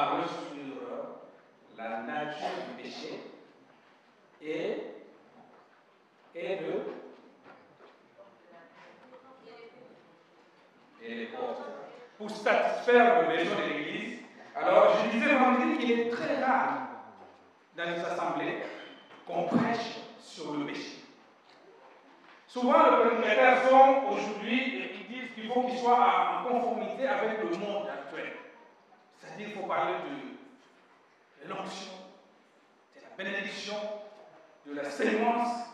parle sur la nature du péché et les portes. Pour satisfaire le besoin de l'Église. Alors, je disais vendredi qu'il est très rare dans les assemblées qu'on prêche sur le péché. Souvent, les prédicateurs sont aujourd'hui et qui disent qu'il faut qu'ils soient en conformité avec le monde actuel. C'est-à-dire qu'il faut parler de l'onction, de la bénédiction, de la sémence,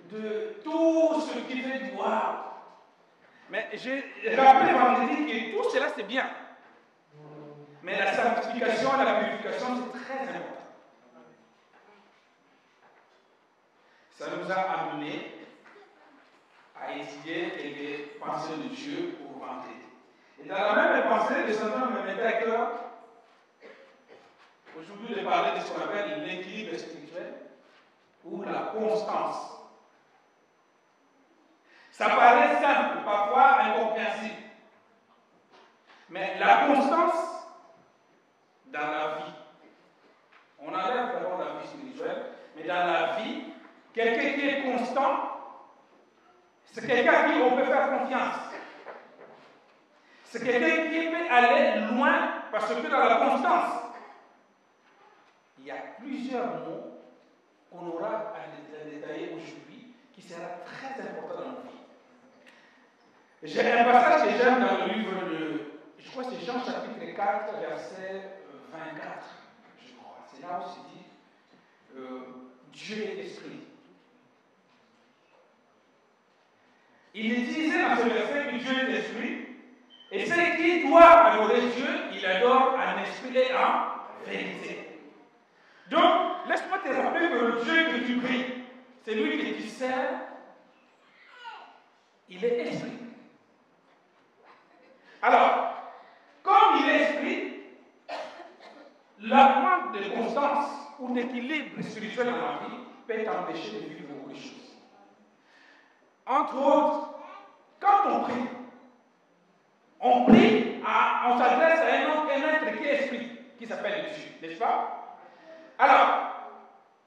de tout ce qui fait du wow. Mais j'ai rappelé vendredi que tout cela c'est bien. Mais la sanctification et la purification c'est très important. Ça nous a amené à étudier quelques pensées de Dieu pour vendredi. Et dans la même pensée, le Seigneur me mettait à cœur aujourd'hui de parler de ce qu'on appelle l'équilibre spirituel ou la constance. Ça paraît simple, parfois incompréhensible. Mais la constance dans la vie, on enlève d'abord la vie spirituelle, mais dans la vie, quelqu'un qui est constant, c'est quelqu'un à qui on peut faire confiance. C'est quelqu'un qui peut aller loin parce que dans la constance, il y a plusieurs mots qu'on aura à détailler aujourd'hui qui sera très important dans nos vies. J'ai un passage que j'aime dans le livre de, je crois que c'est Jean chapitre 4, verset 24, je crois. C'est là où c'est dit Dieu est esprit. Il disait dans ce verset que Dieu est esprit, et celui qui doit adorer Dieu, il adore en esprit et en vérité. Donc, laisse-moi te rappeler que le Dieu que tu pries, c'est lui que tu sers, il est esprit. Alors, comme il est esprit, la manque de constance ou d'équilibre spirituel dans la vie peut t'empêcher de vivre beaucoup de choses. Entre autres, quand on prie, on s'adresse à un être qui est esprit, qui s'appelle Dieu, n'est-ce pas? Alors,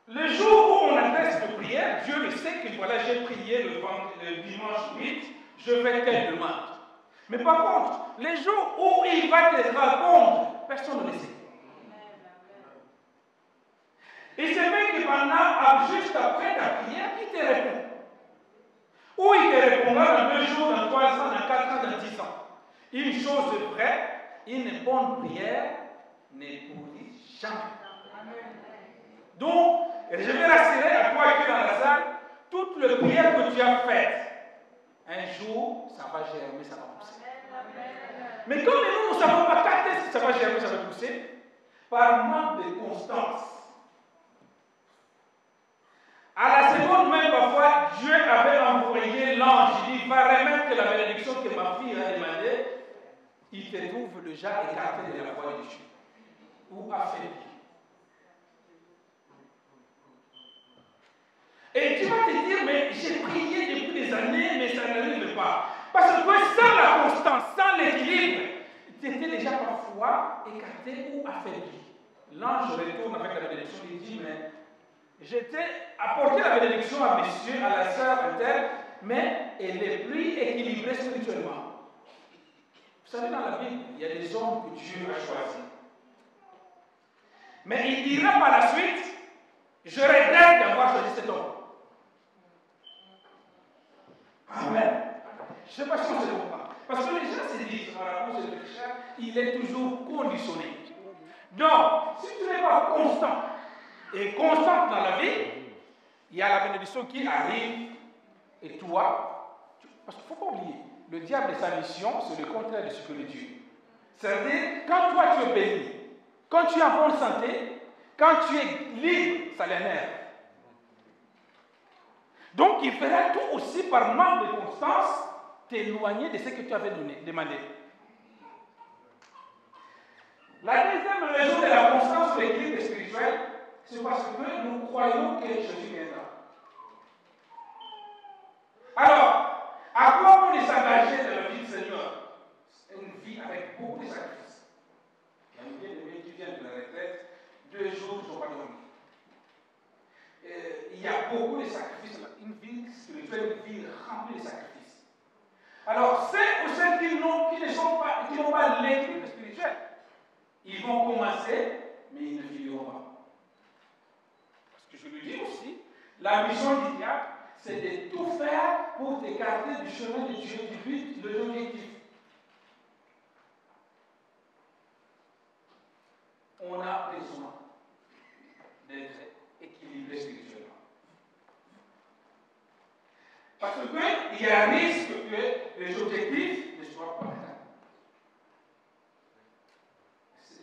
le jour où on adresse une prière, Dieu le sait que voilà, j'ai prié le dimanche 8, je vais telle demande. Mais par contre, les jours où il va te répondre, personne ne le sait. Et c'est vrai que pendant, juste après ta prière, il te répond. Ou il te répondra dans 2 jours, dans 3 ans, dans 4 ans, dans 10 ans. Une chose est vraie, une bonne prière ne pourrit jamais. Donc, je vais rassurer à toi qui es dans la salle, toutes les prières que tu as faites, un jour, ça va germer, ça va pousser. Mais comme nous ne savons pas quand est-ce que ça va germer, ça va pousser, par manque de constance. À la seconde même, parfois, Dieu avait envoyé l'ange. Il dit, va remettre la bénédiction que ma fille a demandée. Il te trouve déjà écarté de la voie de Dieu. Ou affaibli. Et tu vas te dire, mais j'ai prié depuis des années, mais ça n'arrive pas. Parce que sans la constance, sans l'équilibre, tu étais déjà parfois écarté ou affaibli. L'ange retourne avec la bénédiction, il dit, mais j'étais apporté la bénédiction à monsieur, à la sœur, à tel, mais elle est plus équilibrée spirituellement. Vous savez, dans la Bible, il y a des hommes que Dieu a choisis. Mais il dira par la suite, je regrette d'avoir choisi cet homme. Amen. Je ne sais pas si on se comprend. Parce que les gens se disent, voilà, il est toujours conditionné. Donc, si tu n'es pas constant et constante dans la vie, il y a la bénédiction qui arrive et toi, parce qu'il ne faut pas oublier, le diable et sa mission, c'est le contraire de ce que le Dieu. C'est-à-dire, quand toi tu es béni, quand tu es en bonne santé, quand tu es libre, ça l'énerve. Donc, il fera tout aussi par manque de constance t'éloigner de ce que tu avais demandé. La deuxième raison de la constance de l'équilibre spirituel, c'est parce que nous croyons que Jésus viendra. Alors, à quoi on est s'engager dans la vie du Seigneur? Une vie avec beaucoup de sacrifices. Il y a une vie de qui vient a beaucoup de sacrifices. Une vie spirituelle, une vie remplie de sacrifices. Alors, ceux ou celles qui n'ont pas l'équilibre spirituel, ils vont commencer, mais ils ne finiront pas. Parce que je le dis aussi, la mission du diable, c'est de tout faire pour t'écarter du chemin de Dieu, du but, de l'objectif. On a besoin d'être équilibré spirituellement. Parce qu'il y a un risque que les objectifs ne soient pas atteints.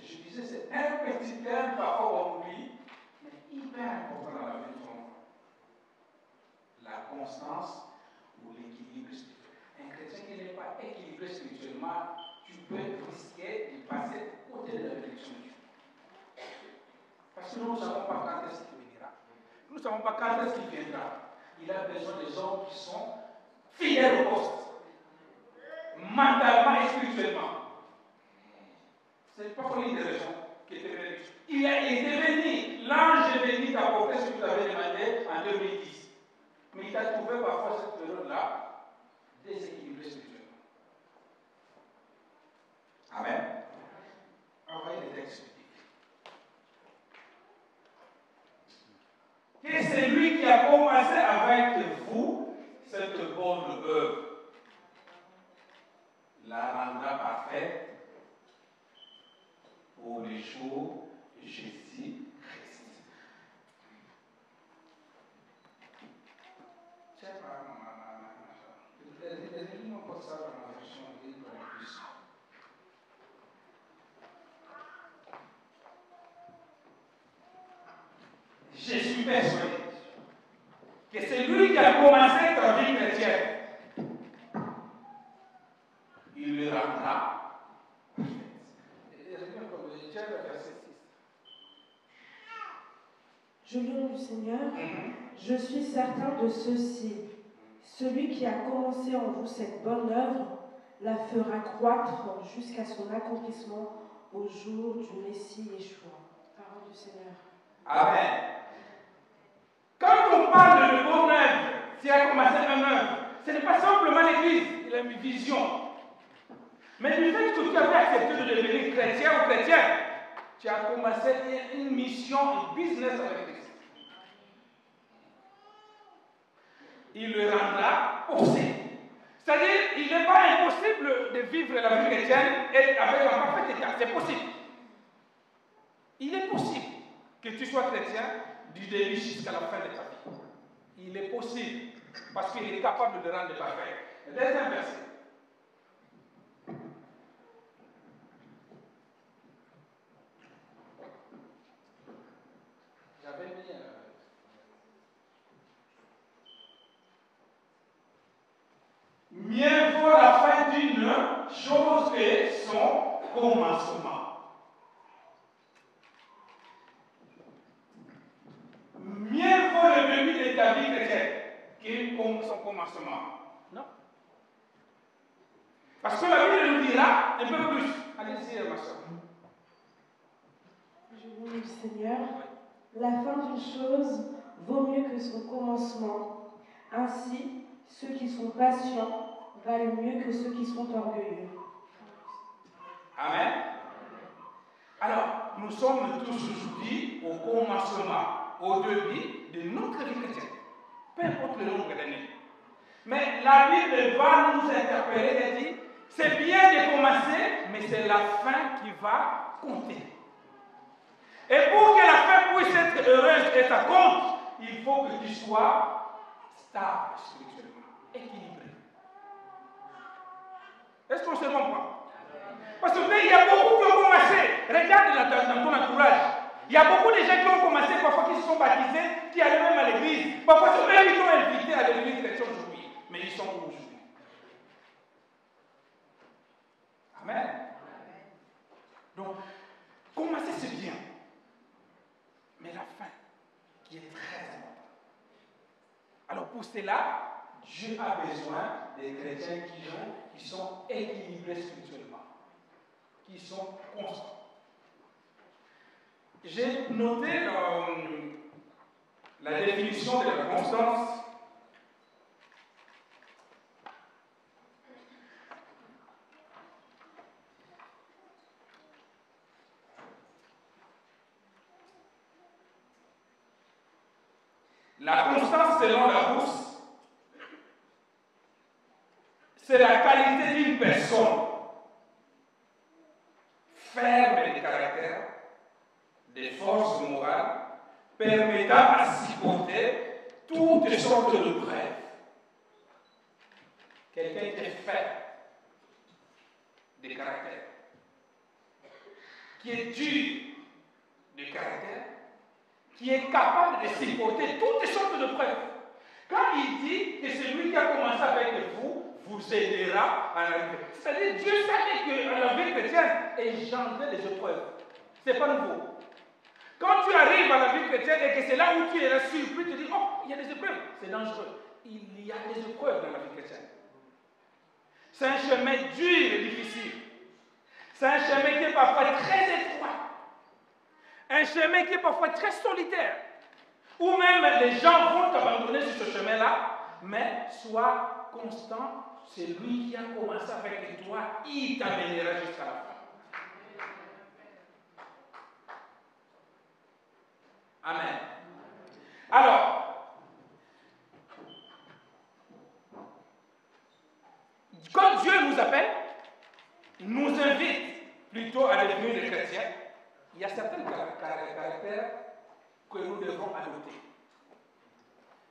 Je disais, c'est un petit terme parfois on oublie, mais hyper important dans la vie de ton enfant. La constance ou l'équilibre spirituel. Un chrétien qui n'est pas équilibré spirituellement, tu peux risquer de passer à côté de la bénédiction de Dieu. Parce que nous ne savons pas quand est-ce qu'il viendra. Nous ne savons pas quand est-ce qu'il viendra. Il a besoin des hommes qui sont fidèles au poste, mentalement et spirituellement. C'est pas pour une des raisons qui était venu. Il est venu, l'ange est venu t'apporter ce que tu avais demandé en 2010. Mais il t'a trouvé parfois cette période-là déséquilibrée spirituellement. Amen. Envoyez les textes. Que c'est lui qui a commencé avec vous cette bonne œuvre la rendra parfaite pour les jours de Jésus-Christ. Je suis persuadé que c'est lui qui a commencé ta vie chrétienne. Il le rendra parfaite. Je loue le Seigneur. Je suis certain de ceci. Celui qui a commencé en vous cette bonne œuvre la fera croître jusqu'à son accomplissement au jour du Messie Yeshua. Parole du Seigneur. Amen. Quand on parle de bonne œuvre, s'il a commencé une œuvre, ce n'est pas simplement l'Église, il a une vision. Mais du fait que tu avais accepté de devenir chrétien ou chrétienne, tu as commencé une mission, un business avec Christ. Il le rendra possible. C'est-à-dire, il n'est pas impossible de vivre la vie chrétienne et avec un parfait état. C'est possible. Il est possible que tu sois chrétien du début jusqu'à la fin de ta vie. Il est possible, parce qu'il est capable de rendre parfait. Deuxième verset. J'avais mis mieux vaut la fin d'une chose que son commencement. Mieux vaut le début de ta vie chrétienne que son commencement. Non. Parce que la Bible nous dira un peu plus. Allez-y, ma soeur. Je loue le Seigneur. La fin d'une chose vaut mieux que son commencement. Ainsi, ceux qui sont patients valent mieux que ceux qui sont orgueilleux. Amen. Alors, nous sommes tous aujourd'hui au commencement, au début de notre vie chrétienne. Peu importe le nombre d'années. Mais la Bible va nous interpeller et dire, c'est bien de commencer, mais c'est la fin qui va compter. Et pour que la fin puisse être heureuse et ça compte, il faut que tu sois stable spirituellement, équilibré. Est-ce qu'on se comprend? Parce qu'il y a beaucoup qui ont commencé. Regarde dans ton entourage. Il y a beaucoup de gens qui ont commencé, parfois qui se sont baptisés, qui allaient même à l'église. Parfois, eux, ils sont invités à devenir chrétiens aujourd'hui. Mais ils sont où aujourd'hui? Amen. Donc, commencer, c'est bien. Mais la fin, qui est très importante. Alors, pour cela, Dieu a besoin des chrétiens qui sont équilibrés spirituellement, qui sont constants. J'ai noté la définition de la constance. La constance selon Larousse, c'est la qualité d'une personne ferme de caractère, de force morale, permettant à supporter toutes sortes de preuves. Quelqu'un qui est ferme de caractère, qui est dur de caractère, qui est capable de supporter toutes sortes de preuves. Quand il dit que celui qui a commencé avec vous, vous aidera à l'arrivée. C'est-à-dire, Dieu savait que la vie chrétienne engendrait des épreuves. Ce n'est pas nouveau. Quand tu arrives à la vie chrétienne et que c'est là où tu es surpris, tu dis, oh, il y a des épreuves, c'est dangereux. Il y a des épreuves dans la vie chrétienne. C'est un chemin dur et difficile. C'est un chemin qui est parfois très étroit. Un chemin qui est parfois très solitaire. Ou même les gens vont t'abandonner sur ce chemin-là, mais sois constant. C'est lui qui a commencé avec toi, il t'amènera jusqu'à la fin. Amen. Alors, quand Dieu nous appelle, nous invite plutôt à devenir des chrétiens, il y a certains caractères que nous devons adopter.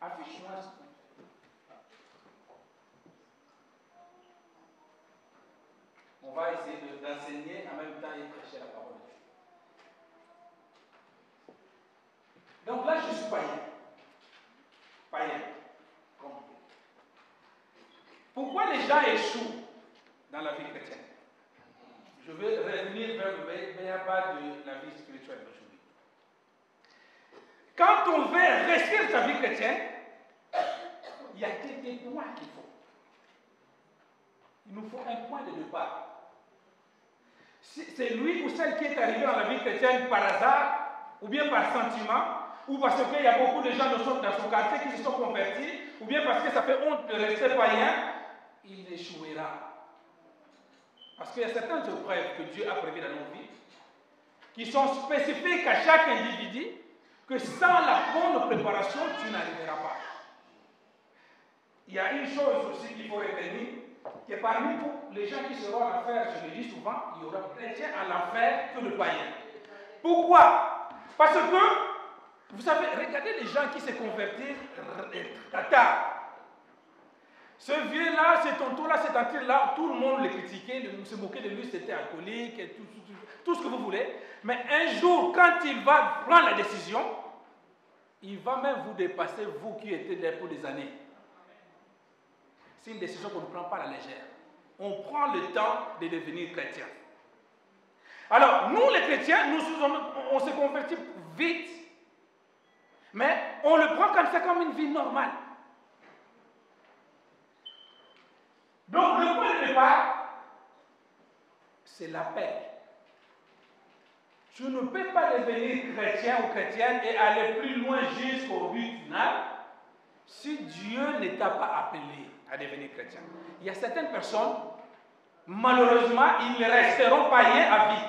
Affiche-moi. On va essayer d'enseigner en même temps et prêcher la parole de Dieu. Donc là, je suis païen. Païen. Pourquoi les gens échouent dans la vie chrétienne? Je vais revenir vers le béaba de la vie spirituelle d'aujourd'hui. Quand on veut réussir sa vie chrétienne, il y a quelques points qu'il faut. Il nous faut un point de départ. C'est lui ou celle qui est arrivé dans la vie chrétienne par hasard, ou bien par sentiment, ou parce qu'il y a beaucoup de gens dans son quartier qui se sont convertis, ou bien parce que ça fait honte de rester païen, il échouera. Parce qu'il y a certaines épreuves que Dieu a prévues dans nos vies, qui sont spécifiques à chaque individu, que sans la bonne préparation, tu n'arriveras pas. Il y a une chose aussi qu'il faut retenir, que parmi tous les gens qui seront en enfer, je le dis souvent, il y aura chrétiens à l'enfer que le païen. Pourquoi? Parce que, vous savez, regardez les gens qui se convertissent tard. Ce vieux-là, ce tonton-là, ce tante-là, tout le monde le critiquait, se moquait de lui, c'était alcoolique, et tout ce que vous voulez. Mais un jour, quand il va prendre la décision, il va même vous dépasser, vous qui étiez là pour des années. C'est une décision qu'on ne prend pas à la légère. On prend le temps de devenir chrétien. Alors, nous les chrétiens, on se convertit vite, mais on le prend comme ça, comme une vie normale. Donc, le point de départ, c'est l'appel. Tu ne peux pas devenir chrétien ou chrétienne et aller plus loin jusqu'au but final si Dieu ne t'a pas appelé à devenir chrétien. Il y a certaines personnes, malheureusement, ils resteront païens à vie.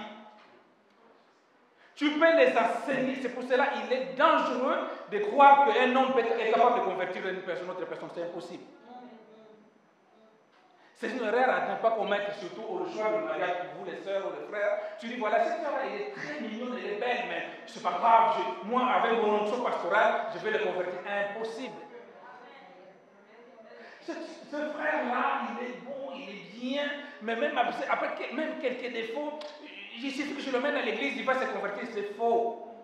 Tu peux les enseigner, c'est pour cela qu'il est dangereux de croire qu'un homme est capable de convertir une autre personne, c'est impossible. C'est une erreur à ne pas commettre, surtout au choix de mariage pour vous, les sœurs ou les frères. Tu dis, voilà, cette sœur-là, elle est très mignonne, elle est belle, mais c'est pas grave, moi, avec mon onction pastorale, je vais le convertir. Impossible. Ce frère-là, il est bon, il est bien, mais même après même quelques défauts, il suffit que je le mène à l'église, il va se convertir, c'est faux.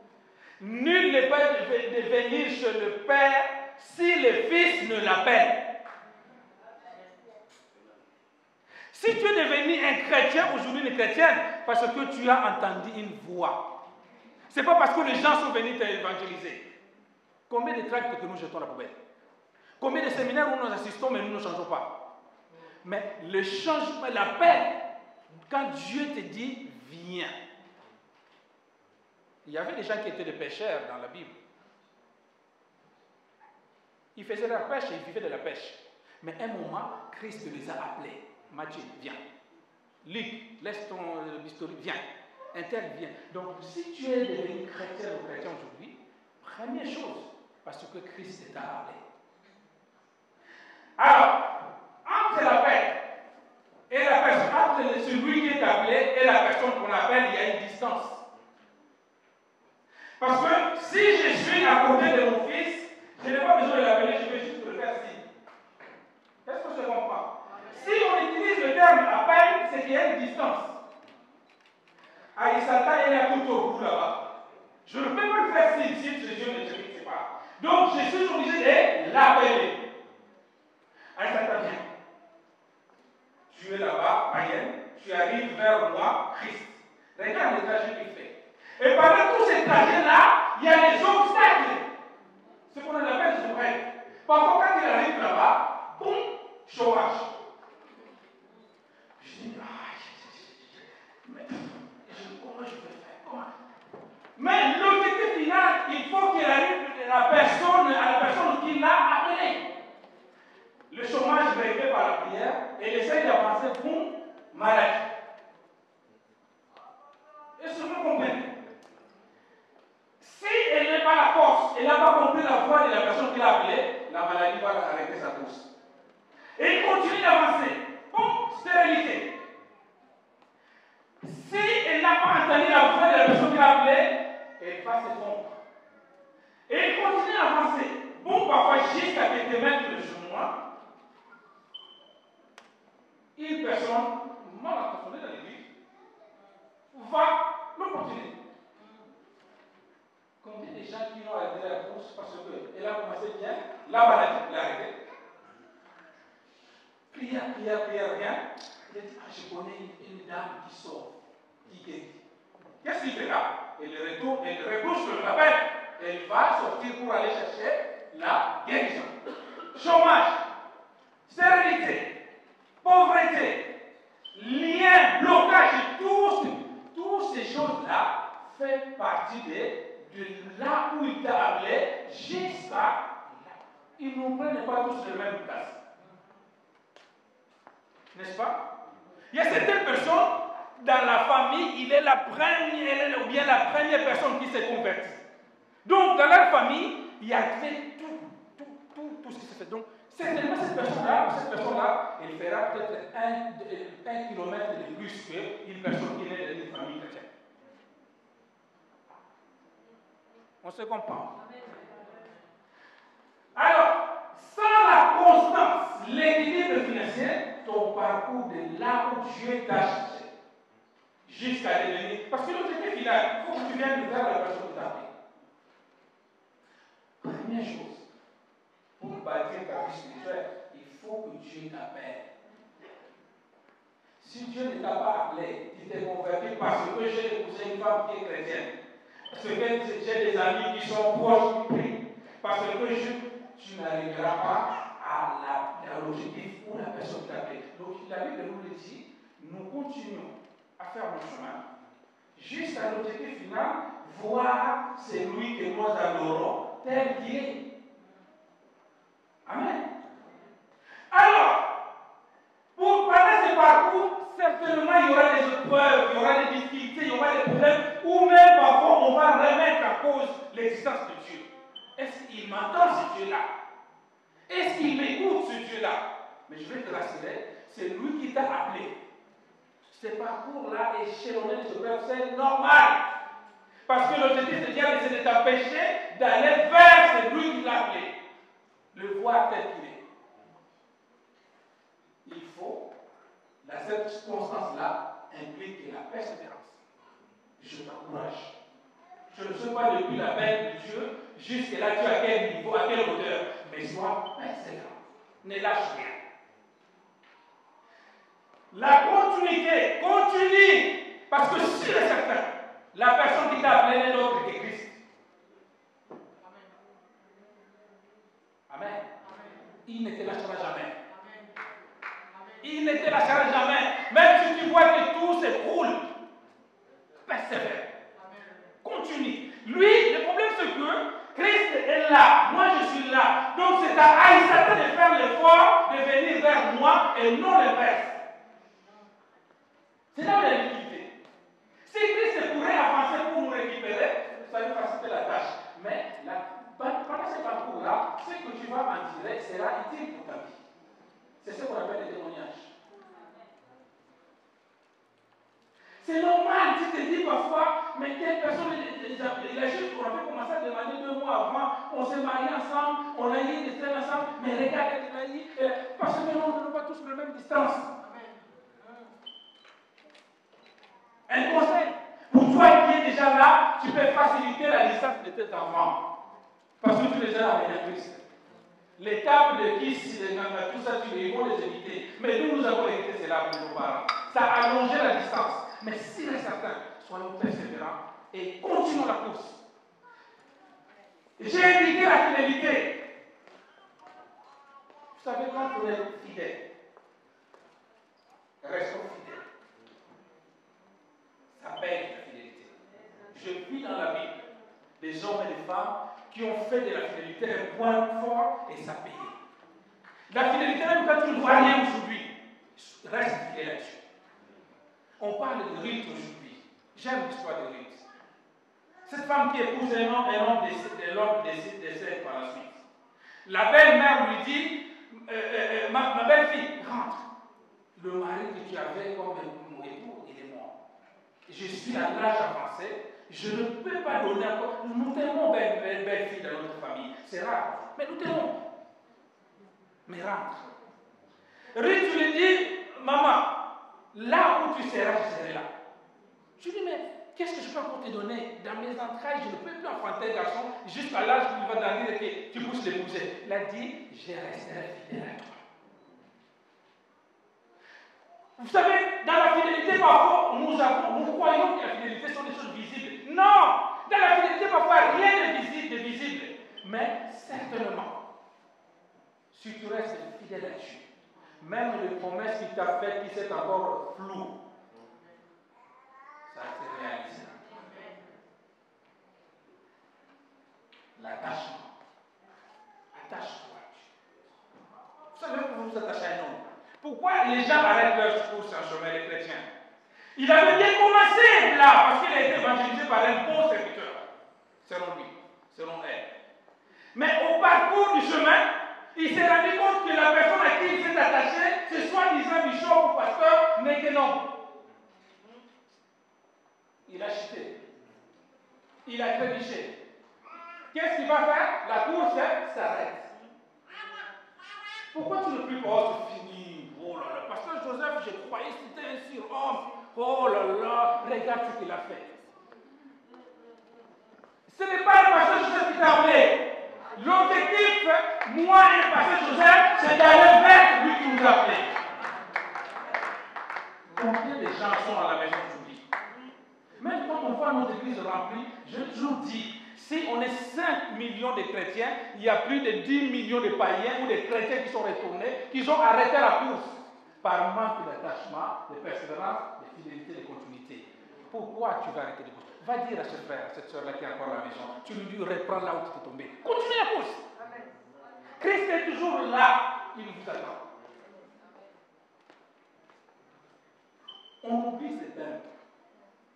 Nul ne peut venir chez le Père si le Fils ne l'appelle. Si tu es devenu un chrétien, aujourd'hui une chrétienne, parce que tu as entendu une voix. Ce n'est pas parce que les gens sont venus t'évangéliser. Combien de tracts que nous jetons à la poubelle? Combien de séminaires où nous assistons, mais nous ne changeons pas? Mais le changement, l'appel, quand Dieu te dit, viens. Il y avait des gens qui étaient des pécheurs dans la Bible. Ils faisaient la pêche et ils vivaient de la pêche. Mais à un moment, Christ les a appelés. Matthieu, viens. Luc, laisse ton bistouri, viens. Un tel vient. Donc, si tu es devenu chrétien ou chrétien aujourd'hui, première chose, parce que Christ t'a appelé. Alors, entre l'appel et la personne, entre celui qui est appelé et la personne qu'on appelle, il y a une distance. Parce que si je suis à côté de mon fils, je n'ai pas besoin de l'appeler, je vais juste le faire signe. Est-ce que je comprends? Si on utilise le terme appel, c'est qu'il y a une distance. Ah, Isata, il est tout au bout là-bas. Je ne peux pas le faire signe si Dieu ne te pas. Donc, je suis obligé de l'appeler. Isata, viens. Tu es là-bas, Mayenne, tu arrives vers moi, Christ. Regarde le trajet qu'il fait. Et pendant tous ces trajets-là, il y a des obstacles. Ce qu'on appelle ce rêve. Parfois, quand il arrive là-bas, boum, chômage. Je dis, mais comment je vais faire? Comment? Mais l'objectif final, il faut qu'il arrive à la personne qui l'a appelé. Le chômage est réglé par la prière et il essaie d'avancer pour maladie. Est-ce que vous comprenez? Si elle n'est pas la force, elle n'a pas compris la voix de la personne qui l'a appelée, la maladie va arrêter sa course. Et il continue d'avancer. Bon, stérilité. Si elle n'a pas entendu la voix de la personne qui l'a appelée, elle va se fondre. Et il continue d'avancer. Bon, parfois, jusqu'à quelques mètres de chez moi, une personne mal intentionnée dans l'église va le continuer. Combien de gens qui ont arrêté la course parce qu'elle a commencé bien, la maladie l'a arrêté. Prière, rien. Il a dit, je connais une dame qui sort, qui guérit. Qu'est-ce qu'il fait là? Elle rebouche le label. Elle va sortir pour aller chercher la guérison. Chômage, stérilité, pauvreté, lien, blocage, toutes ces choses-là font partie de là où il t'a appelé jusqu'à là. Ils ne prennent pas tous la même place. N'est-ce pas? Il y a certaines personnes, dans la famille, il est la première, ou bien la première personne qui s'est convertie. Donc, dans leur famille, il y a fait tout ce qui se fait. Donc, certainement, cette personne-là, elle fera peut-être un kilomètre de plus qu'une personne qui est dans une famille chrétienne. On se comprend. Alors, sans la constance, l'équilibre financier, ton parcours de là où Dieu t'a cherché, jusqu'à devenir. Parce que l'objectif final, il faut que tu viennes vers la personne qui t'a appelé. Première chose, pour bâtir ta vie spirituelle, il faut que Dieu t'appelle. Si Dieu ne t'a pas appelé, tu t'es converti parce que j'ai épousé une femme qui est chrétienne, parce que j'ai des amis qui sont proches qui prient, parce que tu n'arriveras pas à l'objectif où la personne t'a appelé. Donc la Bible nous le dit, nous continuons à faire le chemin jusqu'à l'objectif final, voir celui que nous adorons tel qu'il est. Amen. Alors, pour parler ce parcours, certainement il y aura des épreuves, il y aura des difficultés, il y aura des problèmes, ou même parfois on va remettre en cause l'existence de Dieu. Est-ce qu'il m'entend ce Dieu-là? Est-ce qu'il m'écoute ce Dieu-là? Mais je vais te rassurer, c'est lui qui t'a appelé. Ce parcours-là, échelonné de ce peuple, c'est normal. Parce que l'objectif de Dieu, c'est de t'empêcher d'aller vers celui qui t'a appelé. Le voir tel qu'il est. Il faut, cette constance-là implique la persévérance. Je t'encourage. Je ne sais pas depuis la peine de Dieu, jusqu'à là, tu as quel niveau, à quelle hauteur, mais sois persévérant. Ne lâche rien. La continuité, continue. Parce que sûr et certain, la personne qui t'a appelé n'est autre que Christ. Amen. Il ne te lâchera jamais. Il ne te lâchera jamais. Même si tu vois que tout s'écroule, persévère. Continue. Lui, le problème c'est que Christ est là. Moi je suis là. Donc c'est ça aille Satan de faire l'effort de venir vers moi et non l'inverse. C'est là la difficulté. Si Christ pourrait avancer pour nous récupérer, ça nous faciliter la tâche. Mais pendant ce parcours-là, ce que tu vas en tirer sera utile pour ta vie. C'est ce qu'on appelle le témoignage. C'est normal, tu te dis parfois, mais telle personne, il a juste, on avait commencé à demander 2 mois avant, on s'est mariés ensemble, on a eu des scènes ensemble, mais regarde, il a eu, parce que nous, on ne pas tous la même distance. Un conseil, pour toi qui es déjà là, tu peux faciliter la distance de tes enfants, parce que tu les as amenés à Christ. Les tables de kiss, tout ça, ils vont les éviter. Mais nous avons évité cela pour nos parents. Ça a allongé la distance. Mais s'il est certain, soyons persévérants et continuons la course. J'ai indiqué la fidélité. Vous savez, quand on est fidèle, restons fidèles. Ça paye la fidélité. Je vis dans la Bible des hommes et des femmes qui ont fait de la fidélité un point fort et ça paye. La fidélité, même quand tu ne vois rien aujourd'hui, reste fidèle là-dessus. On parle de Ruth aujourd'hui. J'aime l'histoire de Ruth. Cette femme qui épouse un homme décède par la suite. La belle-mère lui dit, ma belle-fille, rentre. Le mari que tu avais comme mon époux, il est mort. Je suis à l'âge avancé. Je ne peux pas donner encore. Nous t'aimons, belle-fille, dans notre famille. C'est rare. Mais nous t'aimons. Mais rentre. Ruth lui dit, maman, là où tu seras, je serai là. Je lui dis, mais qu'est-ce que je peux encore te donner? Dans mes entrailles, je ne peux plus enfanter un garçon jusqu'à l'âge où il va grandir et que tu pousses l'épouser. Il a dit, je resterai fidèle à toi. Vous savez, dans la fidélité, parfois, nous croyons que la fidélité sont des choses visibles. Non! Dans la fidélité, parfois, rien n'est visible. Mais certainement, si tu restes fidèle là-dessus, même les promesses qu'il t'a faites qui sont encore floues, ça se réalise. L'attachement. Attache-toi. Vous savez pourquoi vous vous attachez à un homme? Pourquoi les gens arrêtent leur course en chemin, les chrétiens? Il avait bien commencé là, parce qu'il a été évangélisé par un bon serviteur, selon lui, selon elle. Mais au parcours du chemin, il s'est rendu compte que la personne à qui il s'est attaché, ce soi-disant bishop ou pasteur, n'est que non. Il a chuté. Il a trébuché. Qu'est-ce qu'il va faire? La course s'arrête. Pourquoi tu ne peux pas se finir? Oh là là, pasteur Joseph, je croyais que c'était un surhomme. Oh là là, regarde ce qu'il a fait. Ce n'est pas le pasteur Joseph qui t'a appelé. L'objectif, moi et le pasteur Joseph, c'est d'aller vers lui qui nous a appelé. Combien de gens sont à la maison aujourd'hui? Même quand on voit nos églises remplies, je toujours dis, si on est 5 millions de chrétiens, il y a plus de 10 millions de païens ou de chrétiens qui sont retournés, qui ont arrêté la course par manque d'attachement, de persévérance, de fidélité, de continuité. Pourquoi tu vas arrêter de course? Va dire à ce frère, à cette soeur-là qui est encore à la maison, tu lui dis, reprends là où tu t'es tombé. Continue la course. Christ est toujours là, il vous attend. On oublie ces thèmes.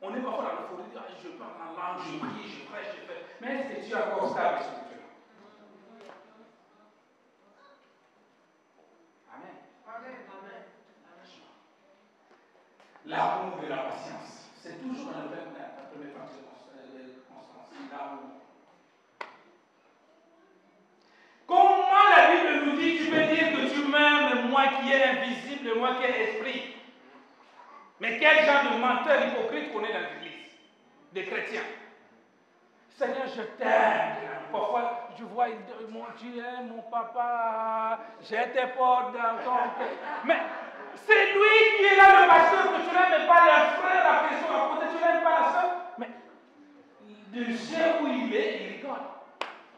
On est parfois dans la folie, je parle en langue, je prie, je prêche, je fais. Mais est-ce que tu es encore stable spirituellement? Amen. Amen. L'amour et la patience. C'est toujours dans la première partie de Constance. L'amour. Comment la Bible nous dit, tu peux dire que tu m'aimes, moi qui est invisible, moi qui est esprit. Mais quel genre de menteur hypocrite qu'on est dans l'église? Des chrétiens. Seigneur, je t'aime. Parfois, je vois, tu es mon papa, j'étais pas dans ton... Mais c'est lui qui est là, le pasteur, que tu n'aimes pas, les frères, la question à côté, tu n'aimes pas la soeur. Mais de ce où il est, il rigole.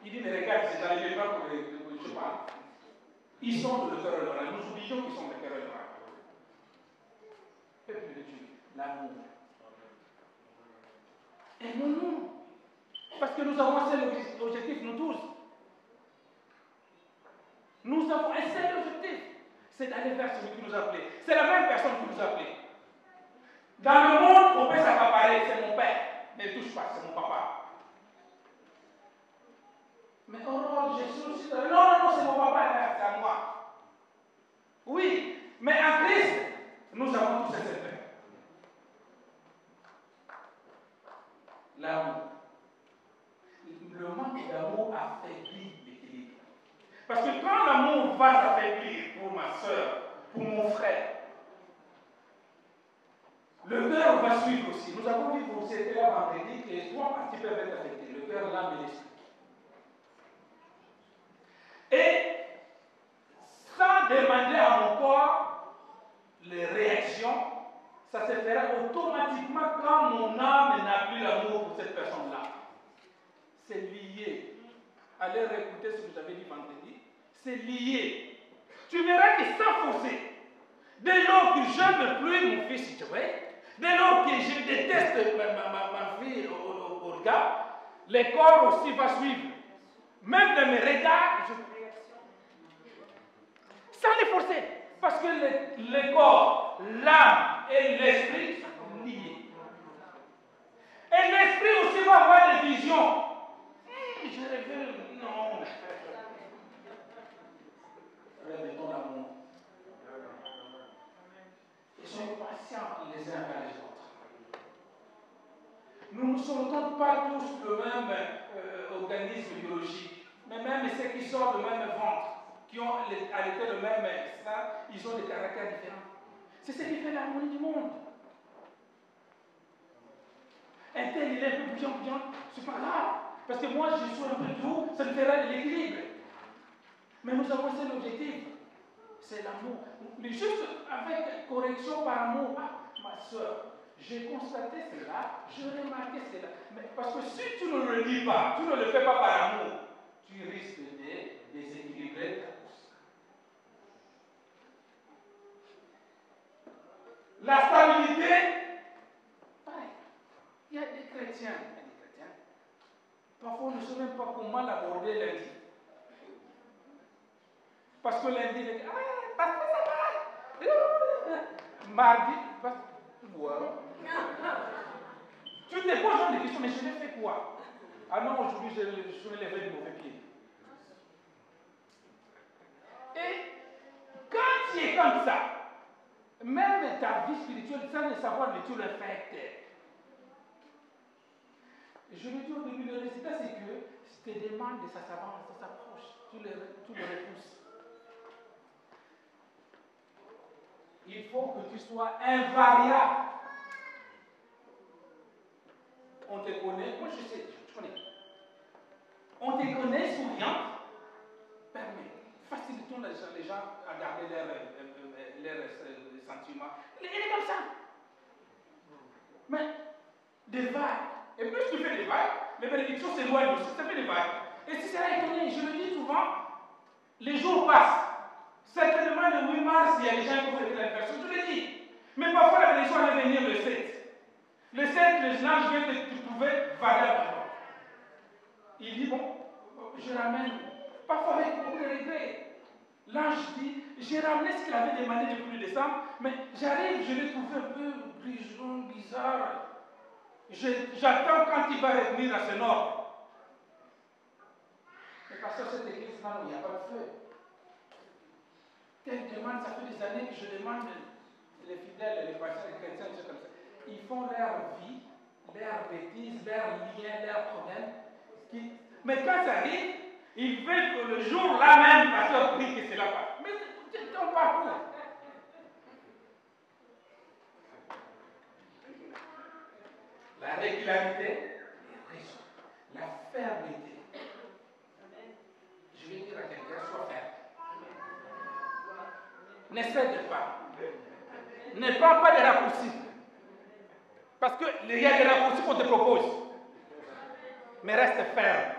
Il dit, mais regarde, c'est dans les gens que je parle. Ils sont de cœur honorable. Nous oublions qu'ils sont de cœur honorable. Peuple de Dieu, l'amour. Aimons-nous. Parce que nous avons un seul objectif, nous tous. Nous avons un seul objectif, c'est d'aller vers celui qui nous a appelés. C'est la même personne qui nous a appelés. Dans le monde, on peut s'accaparer, c'est mon père. Ne touche pas, c'est mon papa. Mais oh, Jésus aussi, non, c'est mon papa, c'est à moi. Oui, mais en Christ, nous avons tous un seul père. L'amour. Le manque d'amour affaiblit l'équilibre. Parce que quand l'amour va s'affaiblir pour ma soeur, pour mon frère, le cœur va suivre aussi. Nous avons vu pour c'était là vendredi que les trois parties peuvent être affectées, le cœur, l'âme et l'esprit. Et sans demander à mon corps les réactions, ça se fera automatiquement quand mon âme n'a plus l'amour pour cette personne-là. C'est lié. Allez réécouter ce que j'avais dit vendredi. C'est lié. Tu verras que sans forcer, dès lors que je n'aime plus mon fils, tu vois, dès lors que je déteste ma fille au regard, le corps aussi va suivre. Même dans mes regards, sans les forcer. Parce que le corps, l'âme et l'esprit sont liés. Et l'esprit aussi va avoir des visions. Je rêve, non. Rêve-t-on l'amour. Ils sont patients les uns vers les autres. Nous ne sommes pas tous le même organisme biologique, mais même ceux qui sortent du même ventre, qui ont allaité le même sein, ils ont des caractères différents. C'est ce qui fait l'harmonie du monde. Un tel, il est un peu bouillant, c'est pas grave. Parce que moi, je suis un peu doux, ça me fera de l'équilibre. Mais nous avons un seul objectif, c'est l'amour. Mais juste avec correction par amour. Ah, ma soeur, j'ai constaté cela, j'ai remarqué cela. Mais parce que si tu ne le dis pas, tu ne le fais pas par amour, tu risques de déséquilibrer ta course. La stabilité, pareil. Il y a des chrétiens. Parfois, on ne sait même pas comment l'aborder lundi. Parce que lundi, il dit, parce que ça va. Mardi, parce que. Ouais. Tu te poses des questions, mais je l'ai fait quoi? Ah non, aujourd'hui, je suis levé du mauvais pied. Et quand tu es comme ça, même ta vie spirituelle, sans le savoir, mais tu le fais. Je le dis au début, le résultat, c'est que tes demandes, ça s'avance, ça s'approche, tu le repousses. Il faut que tu sois invariable. On te connaît, moi je sais, je connais. On te connaît souriant, permet, facilitons les gens à garder leurs sentiments. Il est comme ça. Mais des vagues. Et plus tu fais des vagues, les bénédictions s'éloignent aussi, ça fait des vagues. Et si c'est là étonné, je le dis souvent, les jours passent. Certainement le 8 mars, il y a des gens qui ont fait l'anniversaire, je le dis. Mais parfois la bénédiction allait venir le 7. Le 7, les gens viennent de trouver valable. Il dit, bon, je ramène, parfois avec beaucoup de regrets. L'ange dit, j'ai ramené ce qu'il avait demandé depuis le décembre, mais j'arrive, je l'ai trouvé un peu grisant, bizarre. J'attends quand il va revenir à ce nord. Mais parce que cette église, là, il n'y a pas de feu. Telle demande, ça fait des années que je demande les fidèles, les pasteurs, les chrétiens, des choses comme ça. Ils font leur vie, leurs bêtises, leurs liens, leurs problèmes. Mais quand ça arrive, ils veulent que le jour-là même, pasteur prie que cela passe. Mais c'est ton parcours. La régularité, la fermeté. Je vais dire à quelqu'un, sois ferme. N'essaie pas. Ne prends pas des raccourcis. Parce qu'il y a des raccourcis qu'on te propose. Mais reste ferme.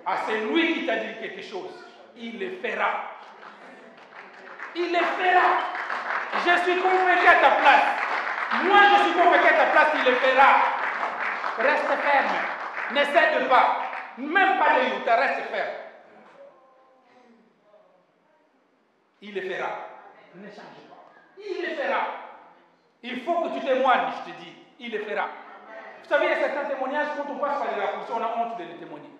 Ah, c'est lui qui t'a dit quelque chose. Il le fera. Il le fera. Je suis convaincu à ta place. Moi, je suis convaincu à ta place, il le fera. Reste ferme. N'essaie pas. Même pas de yuta, reste ferme. il le fera. Ne change pas. Il le fera. Il faut que tu témoignes, je te dis. Il le fera. Vous savez, il y a certains témoignages, quand on passe par les raccourcis, on a honte de les témoigner.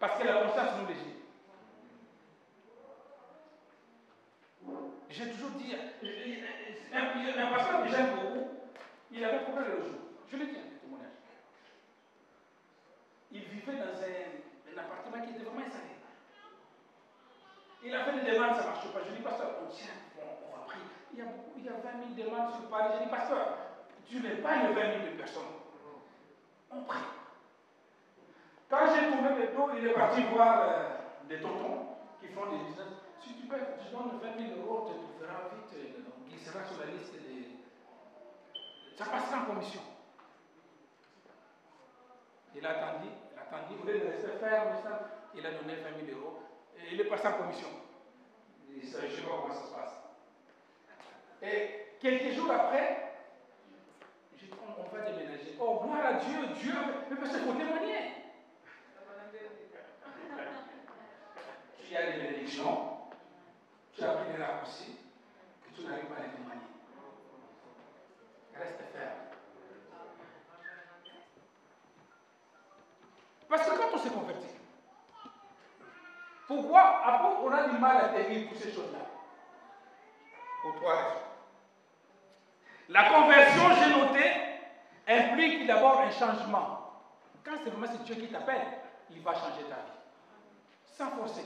Parce que la conscience nous le dit. J'ai toujours dit, un pasteur que j'aime beaucoup, il avait un problème le jour. Je l'ai dit, un témoignage. Il vivait dans un appartement qui était vraiment installé. Il a fait des demandes, ça ne marche pas. Je dis, pasteur, on tient, on va prier. Il y a 20 000 demandes sur Paris. Je dis, pasteur, tu n'es pas le 20 000 de personnes. On prie. Quand j'ai tourné le dos, il est parti voir des tontons qui font des business. Si tu donnes 20 000 euros, tu te feras vite, il sera sur la liste des. Ça passera en commission. Il a attendu, au lieu de rester ferme, il a donné 20 000 euros et il est passé en commission. Je ne sais pas comment ça se passe. Et quelques jours après, j'ai dit, on va déménager. Oh, gloire à Dieu, mais parce qu'il faut témoigner. Tu as des bénédictions, tu as pris des raccourcis, que tu n'arrives pas à les témoigner. Reste ferme. Parce que quand on s'est converti, pourquoi après on a du mal à tenir pour ces choses-là? Pour trois raisons. La conversion, j'ai noté, implique d'abord un changement. Quand c'est vraiment Dieu qui t'appelle, il va changer ta vie. Sans forcer.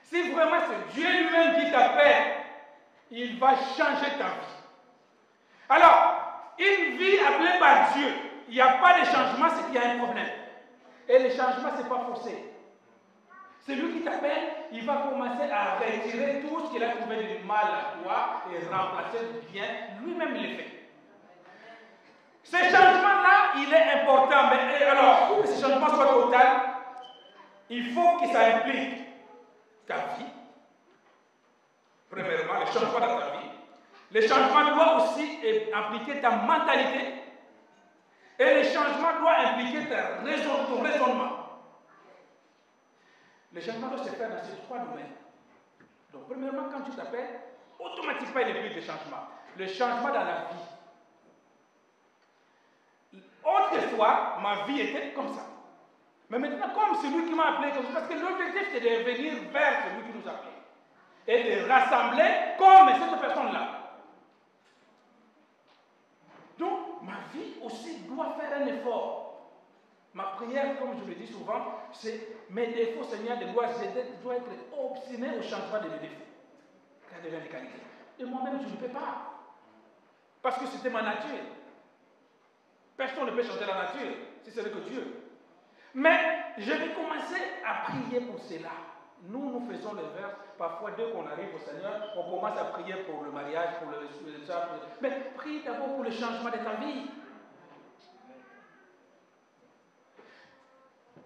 Si vraiment c'est Dieu lui-même qui t'appelle, il va changer ta vie. Alors, une vie appelée par Dieu, il n'y a pas de changement, c'est qu'il y a un problème. Et le changement, ce n'est pas forcé. C'est lui qui t'appelle, il va commencer à retirer tout ce qu'il a trouvé de mal à toi et remplacer du bien. Lui-même, il le fait. Ce changement-là, il est important. Mais alors, pour que ce changement soit total, il faut que ça implique ta vie. Premièrement, le changement dans ta vie. Le changement doit aussi impliquer ta mentalité. Et le changement doit impliquer ton raisonnement. Le changement doit se faire dans ces trois domaines. Donc, premièrement, quand tu t'appelles, automatiquement, il y a plus de changement. Le changement dans la vie. Autrefois, ma vie était comme ça. Mais maintenant, comme c'est lui qui m'a appelé comme ça, parce que l'objectif, c'est de venir vers celui qui nous a appelé. Et de rassembler comme cette personne-là. Donc, ma vie aussi doit faire un effort. Ma prière, comme je le dis souvent, c'est mes défauts, Seigneur, je dois être obstiné au changement de mes défauts. Car devient des qualités. Et moi-même, je ne peux pas. Parce que c'était ma nature. Personne ne peut changer la nature, si ce n'est que Dieu. Mais je vais commencer à prier pour cela. Nous faisons le verset. Parfois, dès qu'on arrive au Seigneur, on commence à prier pour le mariage, pour le mais prie d'abord pour le changement de ta vie.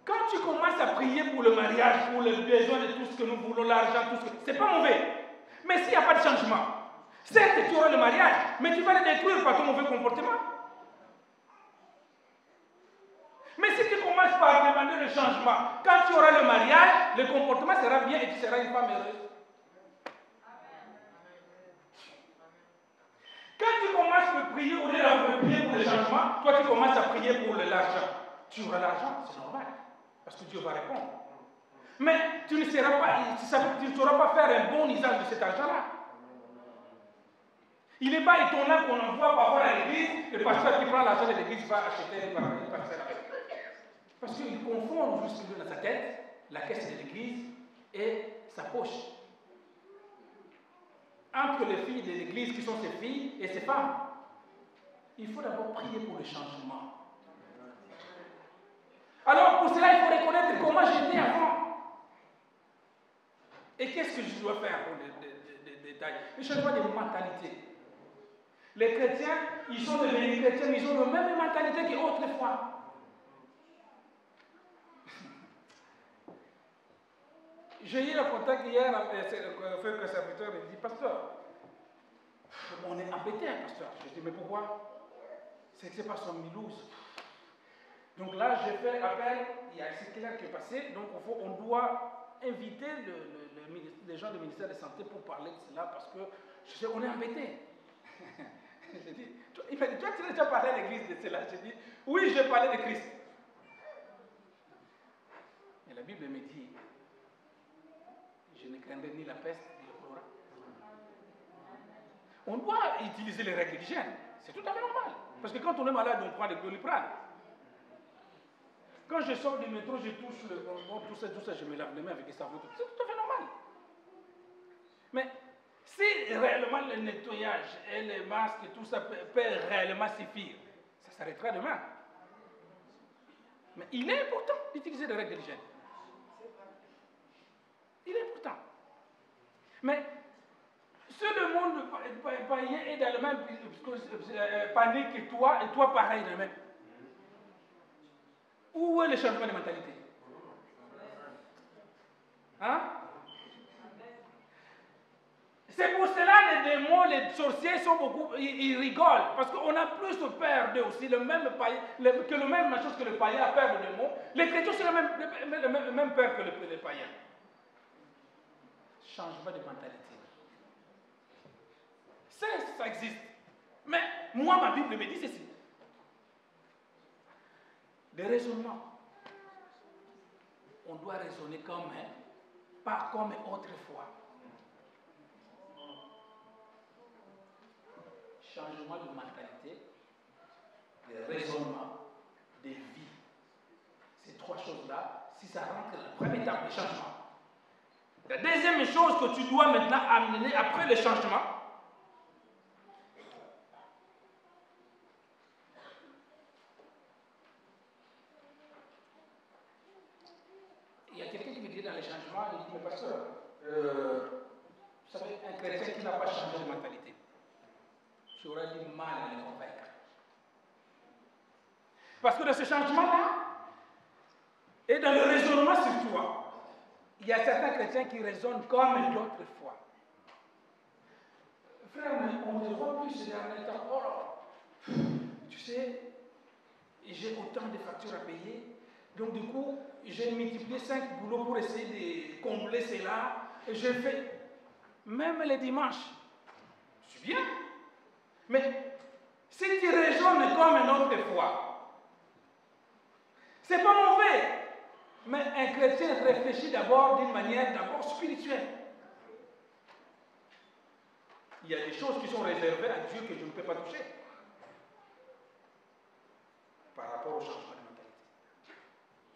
Quand tu commences à prier pour le mariage, pour les besoins de tout ce que nous voulons, l'argent, tout ce que... c'est pas mauvais. Mais s'il n'y a pas de changement, certes, tu auras le mariage, mais tu vas le détruire par ton mauvais comportement. Mais si tu commences par demander le changement, quand tu auras le mariage, le comportement sera bien et tu seras une femme heureuse. Quand tu commences à prier, au lieu de prier pour le changement, toi tu commences à prier pour l'argent. Tu auras l'argent, c'est normal. Parce que Dieu va répondre. Mais tu ne sauras pas faire un bon usage de cet argent-là. Il n'est pas étonnant qu'on envoie parfois à l'église, le pasteur qui prend l'argent de l'église va acheter une parcelle avec. Parce qu'il confond juste dans sa tête la caisse de l'église et sa poche. Entre les filles de l'église qui sont ses filles et ses femmes, il faut d'abord prier pour le changement. Alors pour cela, il faut reconnaître comment j'étais avant. Et qu'est-ce que je dois faire pour les détails? Le changement de mentalité. Les chrétiens, ils sont devenus chrétiens, mais ils ont la même mentalité qu'autrefois. J'ai eu le contact hier avec un serviteur, il me dit, pasteur, on est embêté, pasteur. Je dis, mais pourquoi? C'est pas son Milouz. Donc là, j'ai fait appel, il y a un circulaire qui est passé, donc on doit invité les gens du ministère de la Santé pour parler de cela parce que on est embêtés. J'ai dit, il m'a dit, toi tu as déjà parlé à l'église de cela? J'ai dit, oui, j'ai parlé de Christ. Et la Bible me dit, je ne craindrai ni la peste ni le choléra. On doit utiliser les règles d'hygiène. C'est tout à fait normal. Parce que quand on est malade, on prend des Doliprane. Quand je sors du métro, je touche le bonbon, tout ça, je me lave les mains avec des savons. C'est tout à fait normal. Mais si réellement le nettoyage et les masques et tout ça peut réellement suffire, ça s'arrêtera demain. Mais il est important d'utiliser les règles d'hygiène. Il est important. Mais si le monde païen est dans le même panique que toi, et toi pareil dans le même, où est le changement de mentalité? Hein? C'est pour cela les démons, les sorciers sont beaucoup, ils rigolent, parce qu'on a plus peur d'eux aussi, le même païen, que la même chose que le païen a peur des démons. Les chrétiens ont la même peur que les païens. Changement de mentalité. Ça existe. Mais moi, ma Bible me dit ceci. Des raisonnements. On doit raisonner comme, pas comme autrefois. Changement de mentalité, de raisonnement, de vie. Ces trois choses-là, si ça rentre dans la première étape de changement. La deuxième chose que tu dois maintenant amener après le changement, il y a quelqu'un qui me dit dans les changements, il dit, mais pasteur, vous savez, un chrétien qui n'a pas changé de mentalité, j'aurais du mal à le convaincre. Parce que dans ce changement-là, et dans le raisonnement sur toi, il y a certains chrétiens qui raisonnent comme d'autres fois. Frère, on ne voit plus ces derniers temps. Oh, tu sais, j'ai autant de factures à payer. Donc du coup, j'ai multiplié 5 boulots pour essayer de combler cela. Et je fais, même les dimanches. C'est bien. Mais si tu raisonnes comme une autre fois, c'est pas mauvais. Mais un chrétien réfléchit d'abord d'une manière d'abord spirituelle. Il y a des choses qui sont réservées à Dieu que je ne peux pas toucher. Par rapport au changement de mentalité.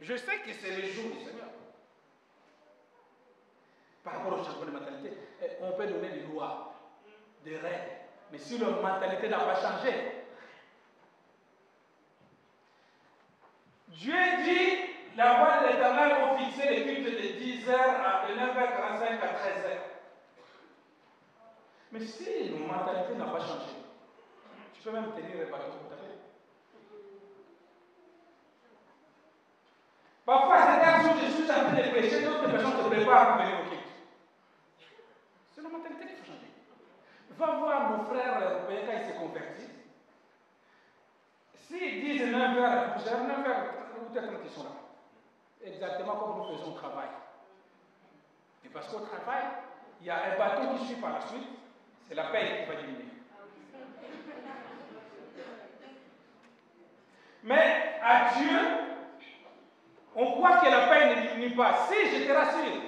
Je sais que c'est le jour du Seigneur. Par rapport au changement de mentalité, on peut donner des lois, des règles. Mais si leur mentalité n'a pas changé, Dieu dit, la voix de l'Éternel ont fixé les cultes de 10h de 9h45 à 13h. Mais si nos mentalités n'ont pas changé, tu peux même tenir le bateau pour t'appeler. Parfois, à cette heure où je suis en train de prêcher, d'autres personnes se préparent pour venir au culte. C'est la mentalité qu'il faut changer. Va voir nos frères européens quand ils se convertissent. S'ils disent 9h à 12h, 9h, ou peut-être ils sont là. Exactement comme nous faisons au travail. Et parce qu'au travail, il y a un bateau qui suit par la suite, c'est la paye qui va diminuer. Mais à Dieu, on croit que la paye ne diminue pas. Si, je te rassure,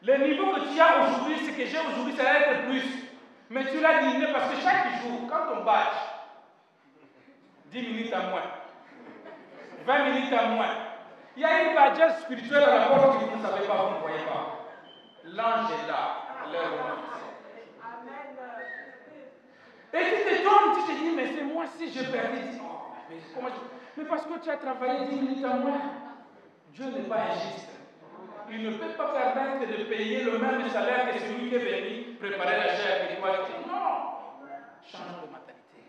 le niveau que tu as aujourd'hui, ce que j'ai aujourd'hui, ça va être plus. Mais tu l'as diminué parce que chaque jour, quand on badge, 10 minutes à moins, 20 minutes à moins, il y a une badgette spirituelle à la porte que vous ne savez pas, vous ne voyez pas. L'ange est là, à l'heure où on est. Et tu te tournes, tu te dis, mais c'est moi si je perds. Mais comment mais parce que tu as travaillé 10 minutes à moins. Dieu n'est pas injuste. Il ne peut pas permettre de payer le même salaire que celui qui est venu préparer la chair et toi. Non! Change de mentalité.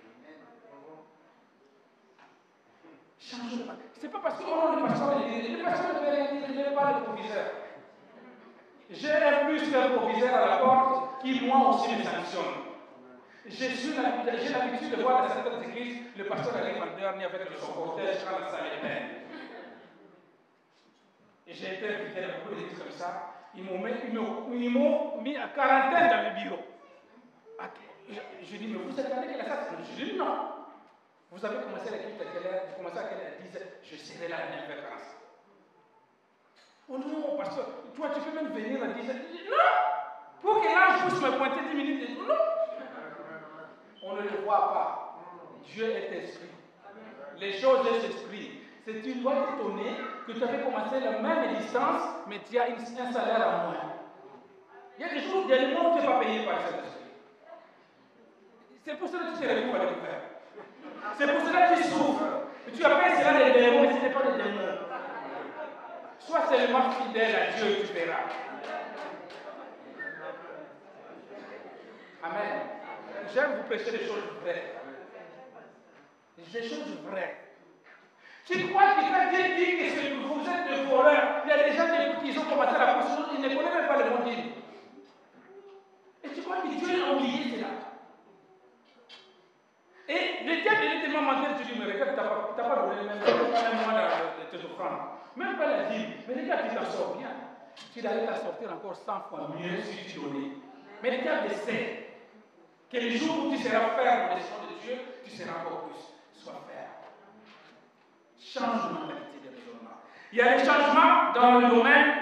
Change de mentalité. C'est pas parce que le pasteur ne peut rien dire, il n'est pas le proviseur. J'ai un plus qu'un proviseur à la porte qui, moi aussi, me sanctionne. J'ai l'habitude de voir dans certaines églises, le pasteur arrive en dernier avec son cortège quand la salle est pleine. J'ai été invité à beaucoup d'églises comme ça. Ils m'ont mis à quarantaine dans le bureau. Je dis, mais vous êtes allé à la salle? Je dis, non. Vous avez commencé la culte à quelle heure? Vous commencez à quelle heure? À 10 heures. Je serai là à 9h15. Oh non, pasteur, toi tu peux même venir à 10 heures. Je dis, non. Pour que l'ange puisse me pointer 10 minutes et tout, non. On ne le voit pas. Dieu est esprit. Les choses de l'esprit. C'est tu dois t'étonner que tu avais commencé la même distance, mais tu as un salaire en moins. Il y a des jours, il y a des mois où tu n'es pas payé par cet esprit. C'est pour cela que tu t'es réveillé à découvert. C'est pour cela que tu souffres. Tu appelles cela des démons, mais ce n'est pas des démons. Sois seulement fidèle à Dieu et tu verras. Amen. J'aime vous prêcher des choses vraies. Des choses vraies. Tu crois que quand Dieu dit que vous êtes des voleurs, il y a des gens qui ont commencé la course, ils ne connaissent même pas le monde. Et tu crois que Dieu a oublié cela? Et le diable est tellement menteur, tu dis, mais regarde, tu n'as pas donné même moi de tes offrandes. Même pas la dîme. Mais regarde, tu t'en sors bien. Tu allais t'en sortir encore 100 fois mieux si tu donnais. Mais le diable sait que le jour où tu seras ferme dans les choses de Dieu, tu seras encore plus. Sois ferme. Change de mentalité de raisonnement. Il y a des changements dans le domaine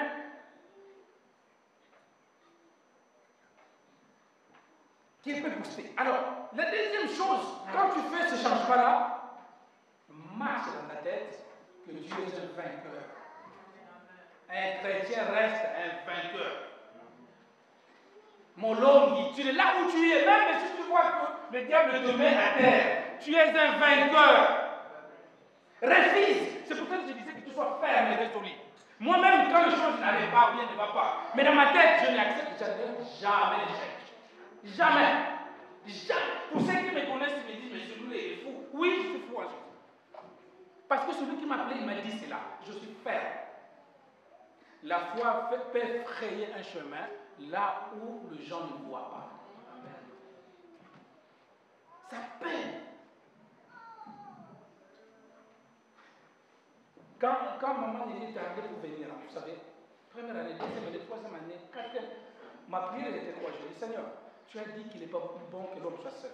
qui peut booster. Alors, la deuxième chose, quand tu fais ce changement-là, marche dans ta tête que Dieu est un vainqueur. Un chrétien reste un vainqueur. Mon longue, tu es là où tu es, même si tu vois que le diable te met à terre, tu es un vainqueur. Refuse. C'est pour ça que je disais que tu sois ferme et résolu. Moi-même, quand les choses n'arrivent pas ou bien ne va pas, mais dans ma tête, je n'accepte jamais l'échec. Jamais. Jamais. Pour ceux qui me connaissent, ils me disent, mais celui-là est fou. Oui, je suis fou en chose. Parce que celui qui m'a appelé, il m'a dit cela. Je suis ferme. La foi peut frayer un chemin là où les gens ne voient pas. Ça peine. Quand maman est arrivée pour venir, vous savez, première année, deuxième année, troisième année, quatrième, ma prière était quoi? Je dis, Seigneur, tu as dit qu'il n'est pas bon que l'homme soit seul.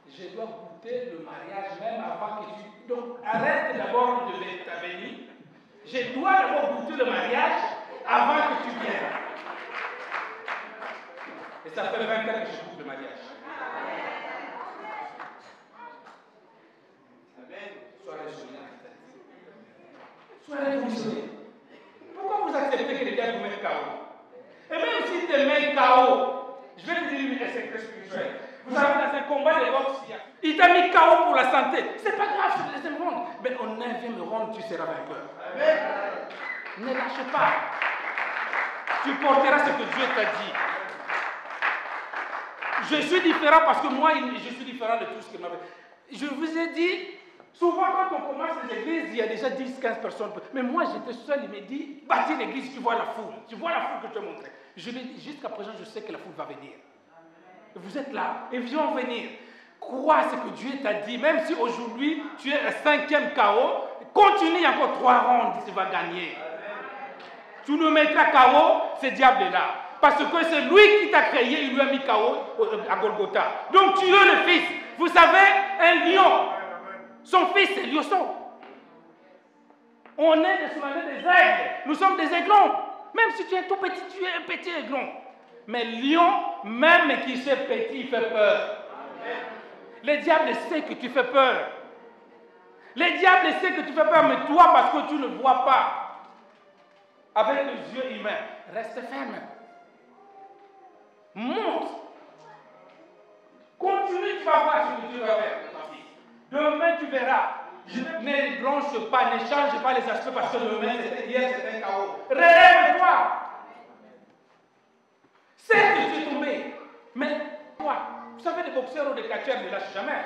Je dois goûter le mariage même avant que tu... Donc, arrête d'abord de ta venue. Je dois d'abord goûter le mariage avant que tu viennes. Et ça fait 20 ans que je goûte le mariage. Amen. Sois résolu. Sois révolutionné. Pourquoi vous acceptez que les gars vous mettent KO? Et même si tu mets KO, je vais te dire une secret spirituel. Vous savez, dans un combat de boxe, il t'a mis KO pour la santé. C'est pas grave, c'est le deuxième round. Mais au 9e round, tu seras vainqueur. Amen. Ne lâche pas. Tu porteras ce que Dieu t'a dit. Je suis différent parce que moi, je suis différent de tout ce que m'a fait. Je vous ai dit, souvent quand on commence les églises, il y a déjà 10-15 personnes. Mais moi, j'étais seul, il m'a dit, bâtis l'église, tu vois la foule. Tu vois la foule que je t'ai montrée. Je lui ai dit, jusqu'à présent, je sais que la foule va venir. Vous êtes là, et ils vont venir. Crois ce que Dieu t'a dit. Même si aujourd'hui, tu es un 5e KO, continue encore 3 rounds, tu vas gagner. Tu nous mettras KO, ce diable-là. Parce que c'est lui qui t'a créé, il lui a mis KO à Golgotha. Donc tu es le fils. Vous savez, un lion, son fils c'est lionceau. On est sous la main des aigles. Nous sommes des aiglons. Même si tu es tout petit, tu es un petit aiglon. Mais lion, même qui c'est petit, il fait peur. Le diable sait que tu fais peur. Le diable sait que tu fais peur, mais toi, parce que tu ne vois pas, avec les yeux humains, reste ferme. Monte. Continue, tu vas voir ce que Dieu va faire. Demain, tu verras. Ne blanche pas, ne change pas les aspects parce que demain, hier, c'était un chaos. Relève-toi. Certes, tu es tombé. Mais toi, vous savez, les boxeurs ou les catcheurs ne lâchent jamais.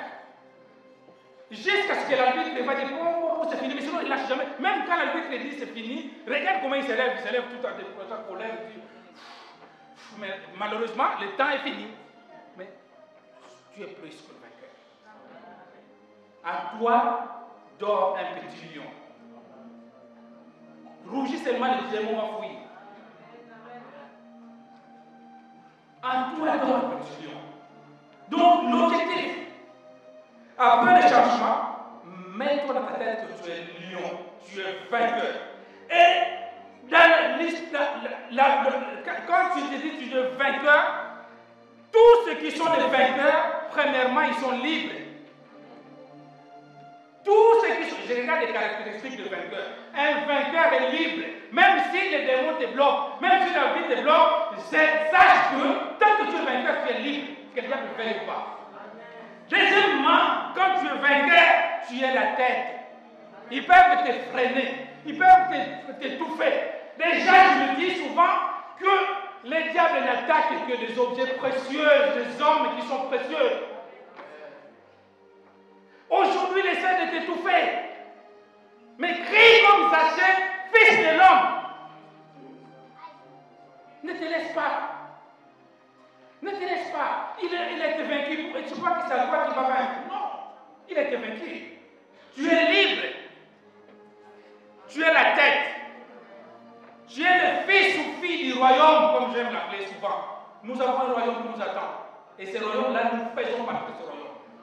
Jusqu'à ce que l'arbitre va dire, oh, c'est fini, mais sinon, il ne lâche jamais. Même quand l'arbitre dit c'est fini, regarde comment il se lève tout en découragement, colère. Mais malheureusement, le temps est fini. Mais tu es plus que le vainqueur. À toi, dort un petit lion. rougis seulement, le démon va fuir. En toi, donc, petit lion. Donc, l'objectif, après le changement, mets-toi dans ta tête que tu es lion, tu es vainqueur. Et dans la liste, quand tu te dis que tu es vainqueur, tous ceux qui sont des vainqueurs, premièrement, ils sont libres. Tous ceux qui sont, je regarde les caractéristiques de vainqueur. Un vainqueur est libre. Même si les démons te bloquent, même si la vie te bloque, sache que tant que tu es vainqueur, tu es libre. Que le diable ne veille pas. Deuxièmement, quand tu es vainqueur, tu es la tête. Ils peuvent te freiner. Ils peuvent t'étouffer. Déjà, je me dis souvent que les diables n'attaquent que des objets précieux, des hommes qui sont précieux. Aujourd'hui, il essaie de t'étouffer. Mais crie comme Zachée, fils de l'homme. Ne te laisse pas. Ne te laisse pas. Il a été vaincu. Et tu crois que c'est à toi qui va vaincre? Non. Il a été vaincu. Tu es libre. Tu es la tête. Tu es le fils ou fille du royaume, comme j'aime l'appeler souvent. Nous avons un royaume qui nous attend. Et ce royaume-là, nous faisons partie de ce royaume.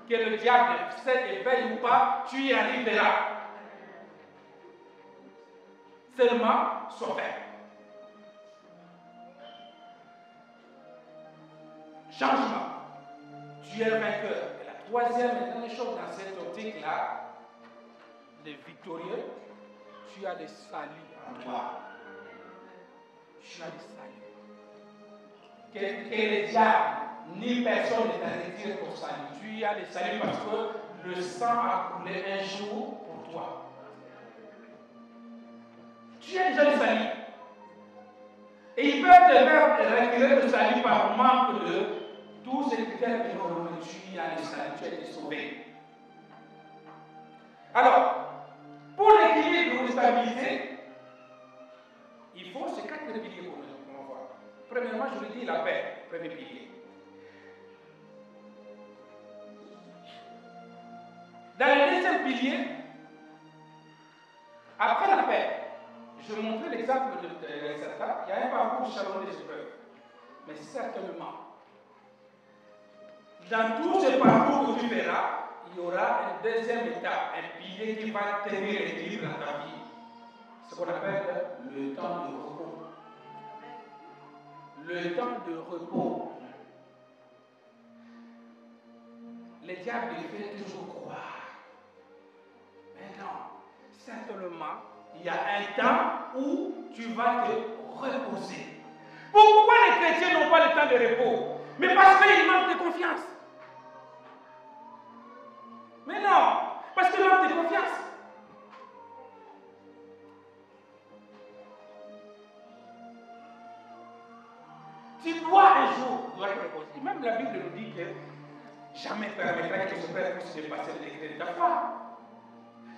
Que le diable sait et veille ou pas, tu y arriveras. Seulement, sois ferme. Changement. Tu es vainqueur. Et la troisième et dernière chose dans cette optique-là, les victorieux, tu as des saluts en toi. Tu as des saluts. Que les diables, ni personne ne t'a retiré ton salut. Tu as des saluts parce que le sang a coulé un jour pour toi. Tu as déjà le salut. Et ils peuvent te faire retirer le salut par manque de tous ces critères que tu as le salut, tu as été sauvé. Alors, pour l'équilibre ou la stabilité, il faut ces 4 piliers qu'on va voir. Premièrement, je vous dis la paix, premier pilier. Dans le deuxième pilier, après la paix, je vais montrer l'exemple de certains. Il y a un parcours jalonné des épreuves. Mais certainement, dans tout ce parcours que tu verras, il y aura une deuxième étape, un pilier qui va tenir l'équilibre dans ta vie. Ce qu'on appelle le temps de repos. Le temps de repos. Les diables fait toujours croire. Mais non, certainement, il y a un temps où tu vas te reposer. Pourquoi les chrétiens n'ont pas le temps de repos? Mais parce qu'ils manquent de confiance. Mais non, parce qu'ils manquent de confiance. Tu dois un jour te reposer. Même la Bible nous dit que jamais permettra que ce frère puisse dépasser le degré de ta foi.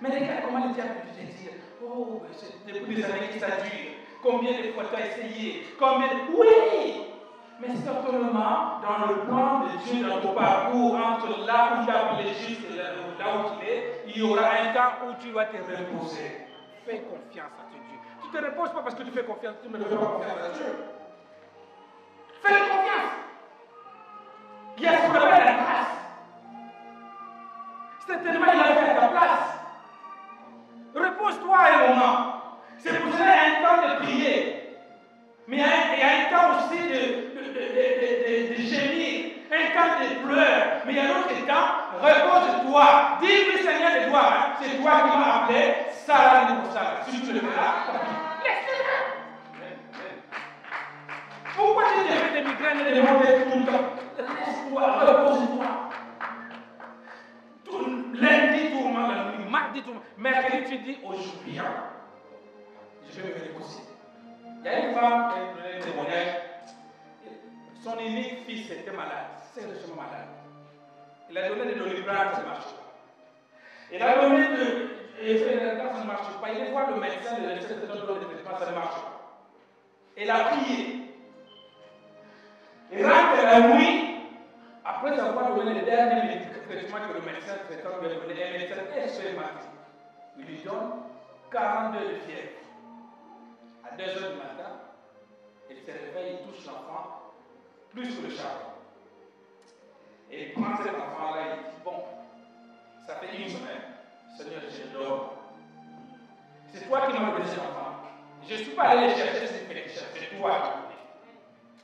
Mais regarde comment le diable peut te dire, oh, c'est depuis des années que ça dure. Combien de fois tu as essayé? Oui! Mais certainement, dans le plan de Dieu, dans ton parcours, entre là où tu as appelé juste et là où tu es, il y aura un temps où tu vas te reposer. Fais confiance à Dieu. Tu ne te reposes pas parce que tu fais confiance, tu ne fais pas confiance à Dieu. Fais confiance. Il y a ce qu'on appelle la grâce. Certainement, il a fait à ta place. Repose-toi un moment. C'est pour ça qu'il y a un temps de prier. Mais il y a un temps aussi de gémir. Un temps de pleurs. Mais il y a un autre temps, repose-toi. Dis-lui, Seigneur de gloire, c'est toi qui m'as appelé. Sarah pour ça. Si tu le feras, laisse-le. Pourquoi tu te fais des migraines et des mauvais tout le temps? Laisse-toi, repose-toi. Lundi, tourment la nuit, mardi, tourment. Mercredi, tu dis aujourd'hui, je vais me reposer. Il y a une femme qui a donné un témoignage. Son unique fils était malade, sérieusement malade. Il a donné de l'oliprane, ça ne marche pas. Il a donné de l'oliprane, ça ne marche pas. Il est voir le médecin, le médecin te donne le traitement, ça ne marche pas. Il a prié. Il rentre la nuit, après avoir donné le dernier traitement que le médecin traitant lui a donné, un médecin expérimenté. Il lui donne 42 de fièvre. à 2 heures du matin, il se réveille, il touche l'enfant, plus que le charbon. Et il prend cet enfant-là et il dit, bon, ça fait 1 semaine, Seigneur, je dors. C'est toi qui m'as donné cet enfant. Je ne suis pas allé les chercher, c'est toi qui m'as donné.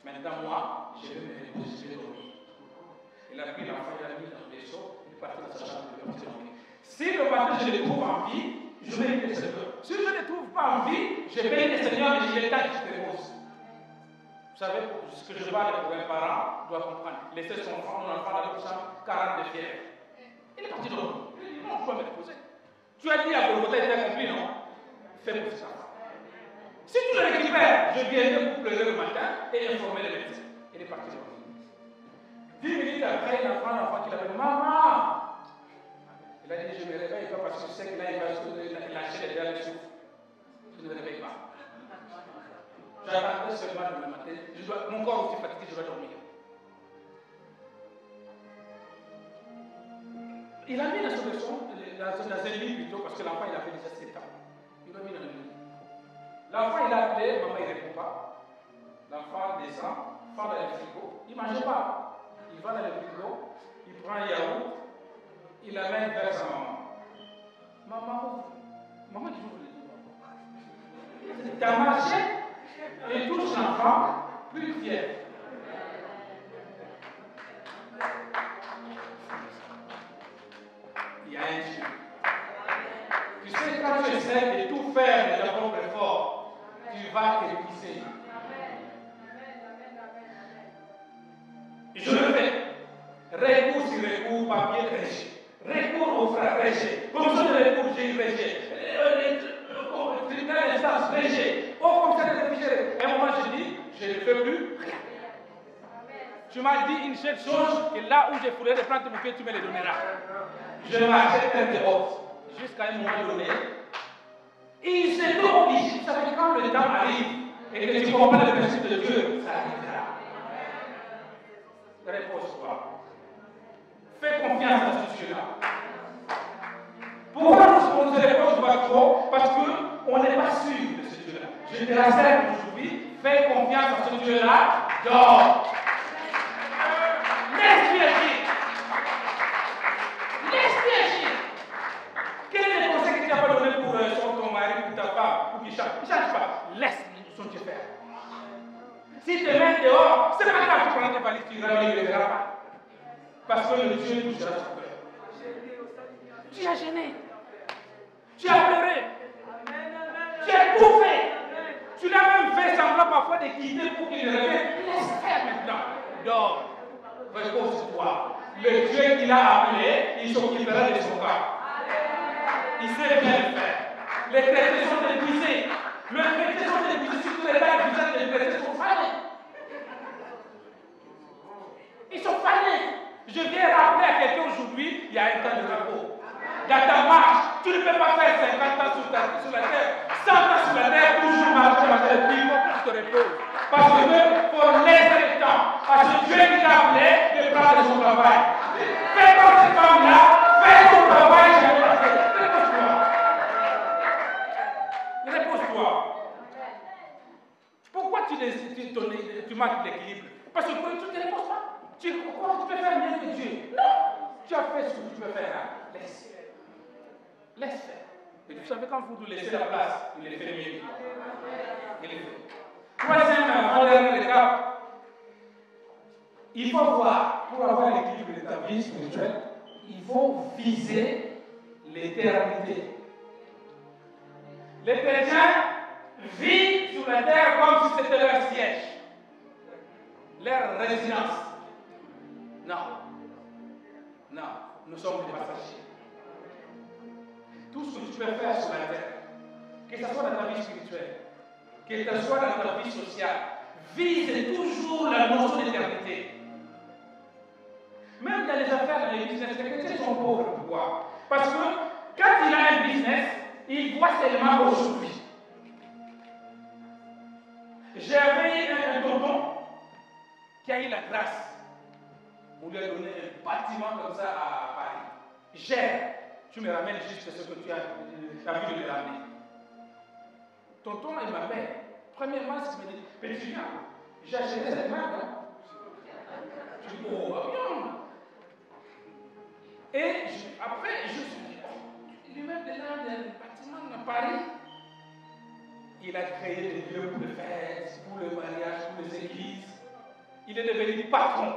Maintenant, moi, je vais me reposer, je vais dormir. Il a pris l'enfant, il l'a mis dans le vaisseau, il est parti dans sa chambre, il est parti dormir. Si le matin je le trouve en vie, je vais aider le Seigneur. Si je ne le trouve pas en vie, je vais aider le Seigneur, mais je vais temps qu'il se repose. Vous savez, ce que je parle pour un parent doit comprendre. Laisser son enfant dans la chambre, 40 de fièvre. Il est parti dormir. Il dit non, je dois me reposer. Tu as dit à Golgotha, il était accompli, non? Fais pour ça. Si tu le récupères, je viendrai pour pleurer le matin et informer le médecin. Il est parti dormir. 10 minutes après, l'enfant qui l'appelle maman. Il a dit je me réveille pas parce que je sais que là il va lâcher les derniers souffles. Je ne me réveille pas. J'attendrai seulement le matin. Mon corps aussi fatigué, je dois dormir. Il a mis dans son leçon, dans un lit plutôt, parce que l'enfant il avait déjà 7 ans. Il l'a mis dans le lit. L'enfant il a appelé, maman il ne répond pas. L'enfant descend, va dans le frigo. Il ne mangeait pas. Il va dans le frigo, il prend un yaourt, il l'amène vers sa maman. Maman qui ouvre les yeux. Tu as marché et touche l'enfant, plus fier. Il y a un Dieu. Tu sais, quand tu essaies de tout faire de ta propre effort, tu vas t'épuiser. Je le fais. Recours sur recours, papier rejet. Recours au frère rejet. Commission de recours, j'ai rejet. Tribunal d'instance rejet. Au commissaire de réfugiés. À un moment, je dis, je ne fais plus rien. Tu m'as dit une seule chose, que là où je voulais reprendre mon pied, tu me le donneras. Je marchais plein de haute. Jusqu'à un moment donné, il s'est obligé. Vous savez, quand le temps arrive et que tu comprends le principe de Dieu, ça arrivera. Repose-toi. Fais confiance à ce Dieu-là. Pourquoi on ne se repose pas trop? Parce qu'on n'est pas sûr de ce Dieu-là. Je te rassure aujourd'hui, fais confiance à ce Dieu-là, dors. Laisse-lui agir. Laisse-lui agir. Quel est le conseil que tu n'as pas donné pour ton mari, pour ta femme, pour qu'il change? Il ne change pas. Laisse son Dieu faire. Si tu te mets dehors, c'est pas grave, tu prends ta valise, tu ne le verras pas. Parce que le Dieu touchera son cœur. Tu as gêné. Tu as pleuré. Tu as tout fait. Tu l'as même fait semblant parfois de quitter pour qu'il revienne. Laisse faire maintenant. Dors. Repose-toi. Le Dieu qui l'a appelé, il s'occupera de son cas. Il sait bien le faire. Les chrétiens sont épuisés. Les chrétiens sont épuisés. Surtout les gars qui les chrétiens sont fanés. Ils sont fanés. Je viens rappeler à quelqu'un aujourd'hui, il y a un temps de repos. Dans ta marche, tu ne peux pas faire 50 ans sur la terre, 100 ans sur la terre, toujours marcher, il faut que tu te reposes. Parce qu'il faut laisser le temps à ce Dieu qui t'a appelé de prendre son travail. Fais comme cette femme-là, fais ton travail, je vais passer. Repose-toi. Repose-toi. Pourquoi tu manques l'équilibre? Parce que tu ne te reposes pas. Tu crois que tu peux faire mieux que Dieu? Non! Tu as fait ce que tu peux faire. Hein? Laisse. Laisse faire. Et vous savez, quand vous nous laissez la place, il est fait mieux. Il est fait. Troisième, avant-dernière étape, il faut voir, pour avoir l'équilibre de ta vie spirituelle, il faut viser l'éternité. Les chrétiens vivent sur la terre comme si c'était leur siège, leur résidence. Non. Non, nous sommes des passagers. Tout ce que tu peux faire sur la terre, que ce soit dans ta vie spirituelle, que ce soit dans ta vie sociale, vise toujours la notion d'éternité. Même dans les affaires, dans les business, les chrétiens sont pauvres. Pourquoi? Parce que quand il a un business, il voit seulement aujourd'hui. J'avais un tonton qui a eu la grâce. On lui a donné un bâtiment comme ça à Paris. Gère. Tu me ramènes juste ce que tu as vu de me ramener. Tonton, il m'appelle. Premièrement, il me dit, mais tu viens, j'ai acheté cette marque. Hein? Je dis, oh, bien. Et après, je suis dit, oh, lui-même de là, d'un bâtiment à Paris, il a créé des lieux pour les fêtes, pour le mariage, pour les églises. Il est devenu patron.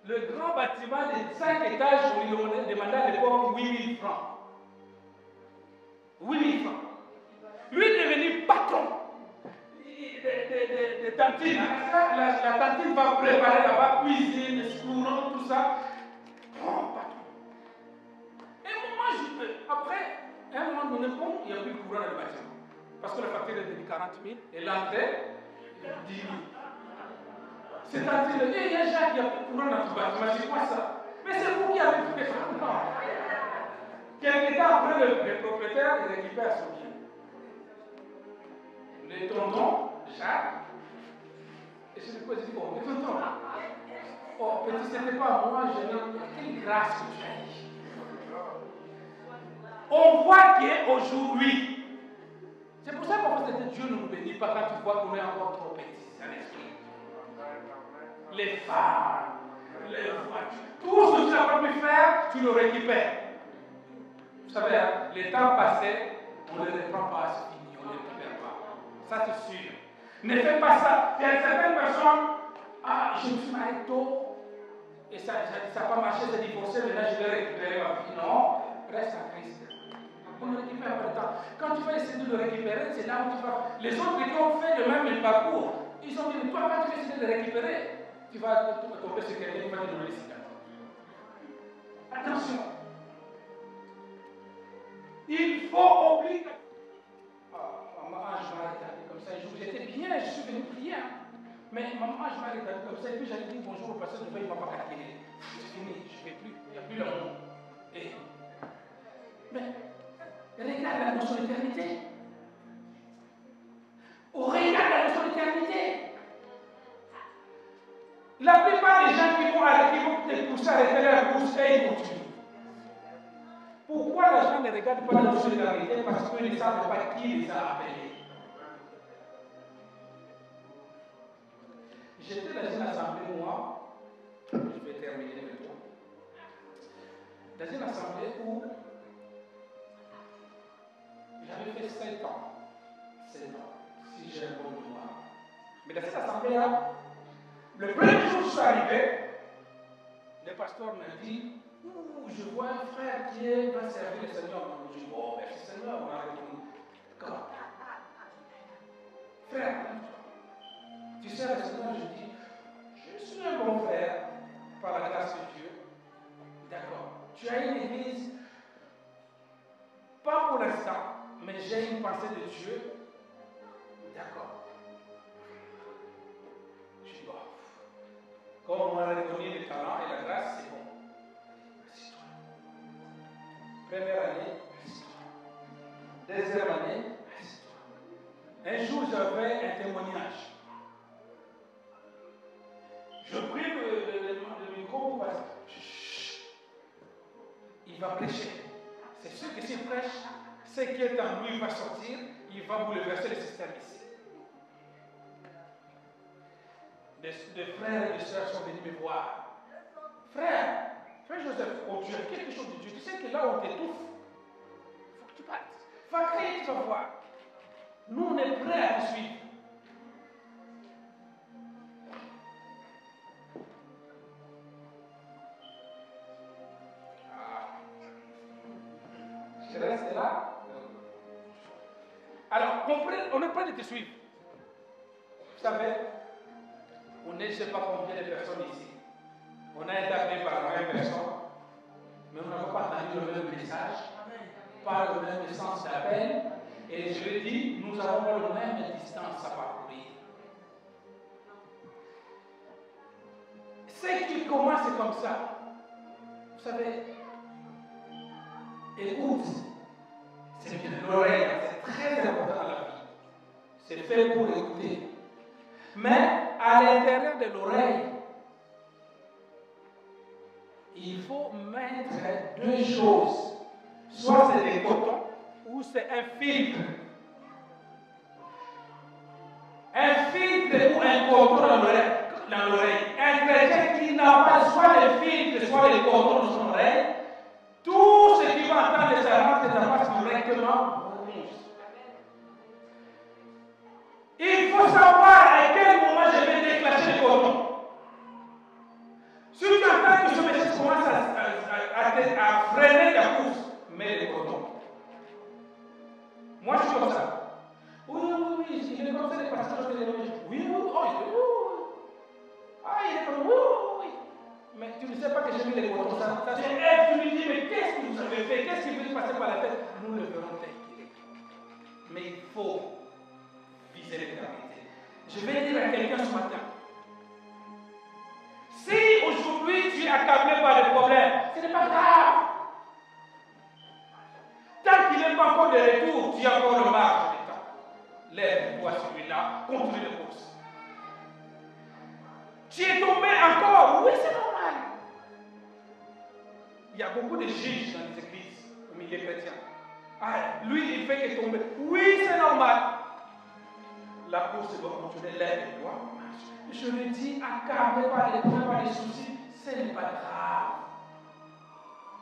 Le grand bâtiment de 5 étages, on lui demandait à l'époque 8 000 francs. 8 000 francs. Lui est devenu patron de tantine. La tantine va préparer là-bas, cuisine, courant, tout ça. Grand patron. Et moi, après, à un moment donné, bon, il n'y a plus de courant dans le bâtiment. Parce que la facture est de 40 000 et l'entrée, 10 000. C'est-à-dire, il y a Jacques qui a plus de courant dans tout bâtiment, c'est quoi ça? Mais c'est vous qui avez fait ça. Non. Quelque temps après, le propriétaire, il récupère son bien. Le tonton, Jacques, et je lui pose, je dis, bon, le tonton, oh, petit, c'était pas moi, quelle grâce que tu as eu. On voit qu'aujourd'hui, c'est pour ça qu'en fait, Dieu ne nous bénit pas quand tu vois qu'on est encore trop petit à l'esprit. Les femmes, les voitures, tout ce que tu n'as pas pu faire, tu le récupères. Vous savez, hein, les temps passés, on ne les reprend pas, c'est fini, on ne les récupère pas. Ça, c'est sûr. Ne fais pas ça. Il y a certaines personnes, ah, je me suis marié tôt, et ça n'a pas marché, c'est divorcé, maintenant je vais récupérer ma vie. Non, reste en Christ. On ne récupère pas le temps. Quand tu vas essayer de le récupérer, c'est là où tu vas. Les autres qui ont fait le même parcours, ils ont dit, toi, quand tu vas essayer de le récupérer, tu vas tomber sur quelqu'un qui va te donner les cigarettes. Attention. Il faut oublier. Maman, je m'ai rétabli comme ça. J'étais bien, je suis venu prier. Mais maman, je m'ai rétabli comme ça. Et puis j'allais dire bonjour au pasteur, il ne m'a pas calculé. C'est fini, je ne fais plus. Il n'y a plus l'amour. Mais regarde la notion d'éternité. Regarde la notion d'éternité. La plupart des gens qui vont te pousser à arrêter leur course, ils continuent. Pourquoi les gens ne regardent pas la notion d'éternité? Parce qu'ils ne savent pas qui les a appelés. J'étais dans une assemblée, moi, je vais terminer bientôt, dans une assemblée où j'avais fait 7 ans, si j'ai un bon mémoire. Mais dans cette assemblée-là, le premier jour où je suis arrivé, le pasteur m'a dit, je vois un frère qui va servir le Seigneur. Je dis, oh, merci Seigneur, on a retenu. D'accord. Frère, tu sers le Seigneur? Je dis, je suis un bon frère, par la grâce de Dieu. D'accord. Tu as une église, pas pour l'instant, mais j'ai une pensée de Dieu. D'accord. Je dis, bon, comme on a reconnu le talent et la grâce, c'est bon. Assis-toi. Première année, assis-toi. Deuxième année, assis-toi. Un jour, j'avais un témoignage. Je pris le micro pour passer. Il va prêcher. C'est sûr que s'il prêche, ce qui est en lui va sortir, il va bouleverser le système ici. Des frères et des sœurs sont venus me voir. Frère Joseph, oh, tu as quelque chose de Dieu. Tu sais que là on t'étouffe. Il faut que tu partes. Va crier, tu vas voir. Nous, on est prêts à te suivre. Je reste là. Alors, on est prêt de te suivre. Vous savez, on n'est, je ne sais pas combien de personnes ici. On a été appelé par la même personne, mais on n'a pas entendu le même message, pas le même sens d'appel. Et je lui dis, nous avons la même distance à parcourir. Ce qui commence comme ça, vous savez, écoute, c'est l'oreille, c'est très important dans la vie. C'est fait pour écouter. Mais à l'intérieur de l'oreille, il faut mettre 2 choses. Soit c'est des cotons, ou c'est un filtre. coton dans son oreille, tout ce qui va entendre de sa langue, ça passe directement. Il faut savoir à quel moment je vais déclencher le coton. Si tu entends que ce monsieur commence à freiner ta course, mets le coton. Moi, je suis comme ça. Oui, il est comme ça, les pasteurs, oui, il est comme oui. Mais tu ne sais pas que j'ai mis les cotons. Ça, tu lui dis, mais qu'est-ce que vous avez fait? Qu'est-ce qui vous passer par la tête? Nous le verrons tel qu'il est. Mais il faut viser l'éternité. Je vais dire à quelqu'un ce matin, si aujourd'hui tu es accablé par des problèmes, ce n'est pas grave. Tant qu'il n'est pas encore de retour, tu as encore le marge de temps. Lève-toi celui-là, continue la course. Tu es tombé encore, oui c'est normal. Il y a beaucoup de juges dans les églises, au milieu chrétien. Ah, lui il fait que tomber, oui c'est normal. La course doit continuer, lève-toi. Je me dis, accablé par les problèmes, par les soucis, ce n'est pas grave.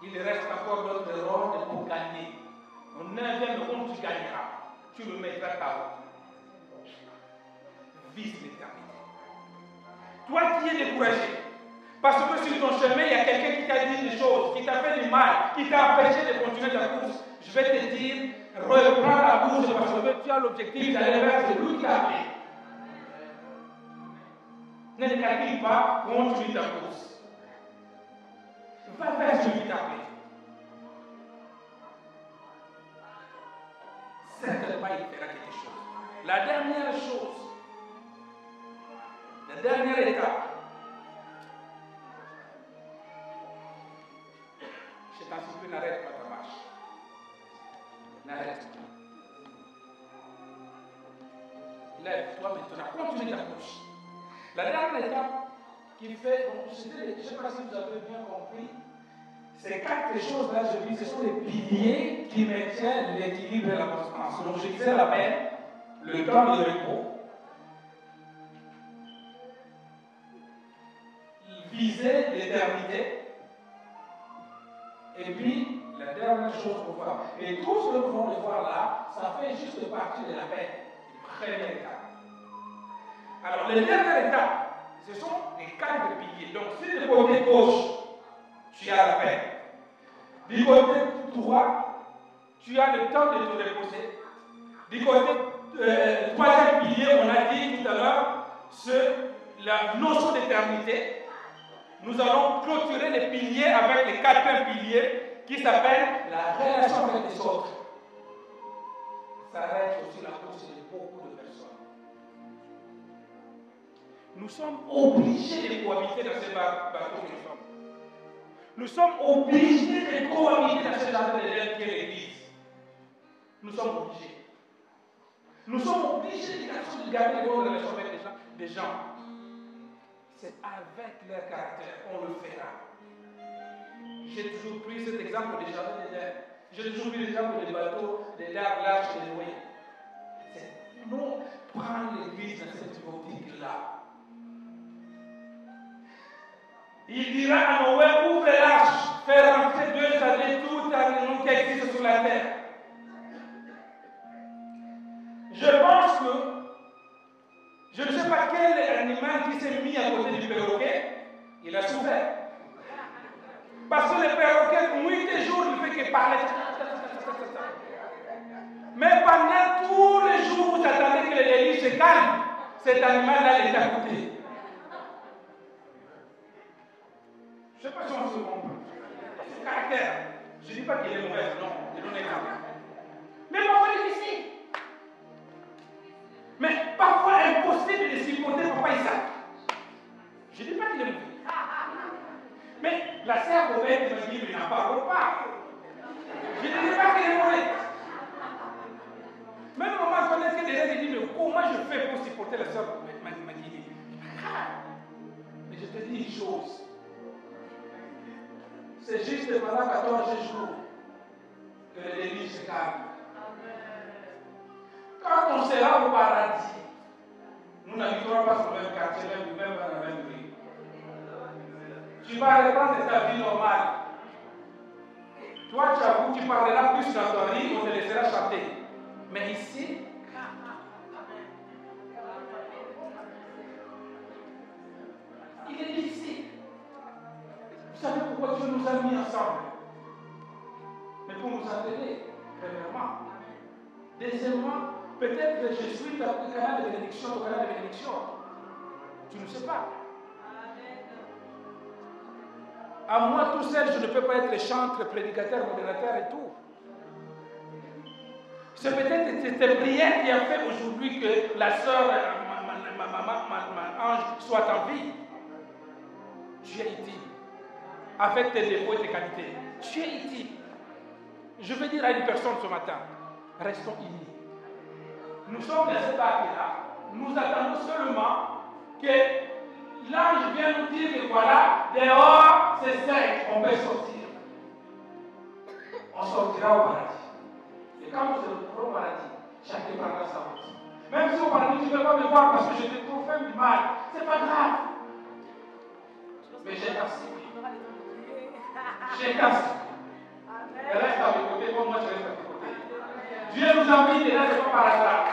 Il reste encore d'autres rondes pour gagner. Au 9e ronde, tu gagneras. Tu le mettras KO. Vise l'éternité. Toi qui es découragé, parce que sur ton chemin, il y a quelqu'un qui t'a dit des choses, qui t'a fait du mal, qui t'a empêché de continuer ta course, je vais te dire, reprends la course parce que tu as l'objectif d'aller vers celui qui t'a appelé. Ne te calcule pas, continue ta course. Va vers celui qui t'a appelé. Certainement, il fera quelque chose. La dernière chose, la dernière étape, je t'en supplie, n'arrête pas ta marche. N'arrête pas. Lève-toi maintenant, continue ta course. La dernière étape qui fait, je ne sais pas si vous avez bien compris, ces 4 choses-là, je dis, ce sont les piliers qui maintiennent l'équilibre et la constance. Donc, je disais la paix, le temps de repos, viser l'éternité, et puis la dernière chose qu'on voit. Et tout ce que nous allons voir là, ça fait juste partie de la paix, première étape. Alors, les dernières étapes, ce sont les 4 piliers. Donc, si du côté gauche, tu as la paix. Du côté droit, tu as le temps de te reposer. Du côté troisième pilier, on a dit tout à l'heure, c'est la notion d'éternité. Nous allons clôturer les piliers avec les 4 piliers qui s'appellent la relation avec les autres. Ça reste aussi la course de beaucoup de personnes. Nous sommes obligés de cohabiter dans ces bateaux que nous sommes. Nous sommes obligés de cohabiter dans ce jardin d'Éden qui est l'Église. Nous sommes obligés. Nous sommes obligés de garder les bonnes relations avec des gens. C'est avec leur caractère qu'on le fera. J'ai toujours pris cet exemple des jardins d'Éden. J'ai toujours pris l'exemple des bateaux, des larges et des Noé. Nous prendre l'Église dans cette optique-là. Il dira à Noé, ouvre l'arche, fais rentrer 2 années tout animal qui existe sur la terre. Je pense que, je ne sais pas quel animal qui s'est mis à côté du perroquet, il a souffert. Parce que le perroquet, nuit et jour, il ne fait que parler. Mais pendant tous les jours, vous attendez que le déluge se calme, cet animal-là est à côté. Je ne sais pas si on se comprend. C'est caractère. Je ne dis pas qu'il est mauvais, non. Il en est grave. Mais parfois difficile. Mais parfois impossible de supporter Papa Isaac. Je ne dis pas qu'il est mauvais. Mais la sœur Robert me dit, mais n'en parle pas. Je ne dis pas qu'il est mauvais. Même au moment où on est derrière, il dit, mais comment je fais pour supporter la sœur m'a dit, mais je te dis une chose. C'est juste pendant 14 jours que le déluge se calme. Quand on sera au paradis, nous n'habiterons pas sur le même quartier, même rue. Tu vas reprendre ta vie normale. Toi, tu parleras plus dans ton lit, on te laissera chanter. Mais ici, il est difficile. Vous savez pourquoi Dieu nous a mis ensemble? Mais pour nous entraîner, premièrement. Deuxièmement, peut-être que je suis dans le canal de bénédiction, au canal de bénédiction. Tu ne sais pas. À moi tout seul, je ne peux pas être chanteur, prédicateur, modérateur et tout. C'est peut-être cette prière qui a fait aujourd'hui que la sœur, ma ange, soit en vie. Tu es utile. Avec tes défauts et tes qualités. Tu es utile. Je veux dire à une personne ce matin, restons unis. Nous sommes dans cet acte-là. Nous attendons seulement que l'ange vienne nous dire que voilà, dehors, c'est sec, on peut sortir. On sortira au paradis. Et quand vous serez au paradis, chacun prendra sa route. Même si au paradis, tu ne veux pas me voir parce que je t'ai trop fait du mal, c'est pas grave. Mais j'ai cassé. J'ai cassé. Et reste à mes côtés, comme moi je reste à tes côtés. Dieu nous a mis là, c'est pas par hasard.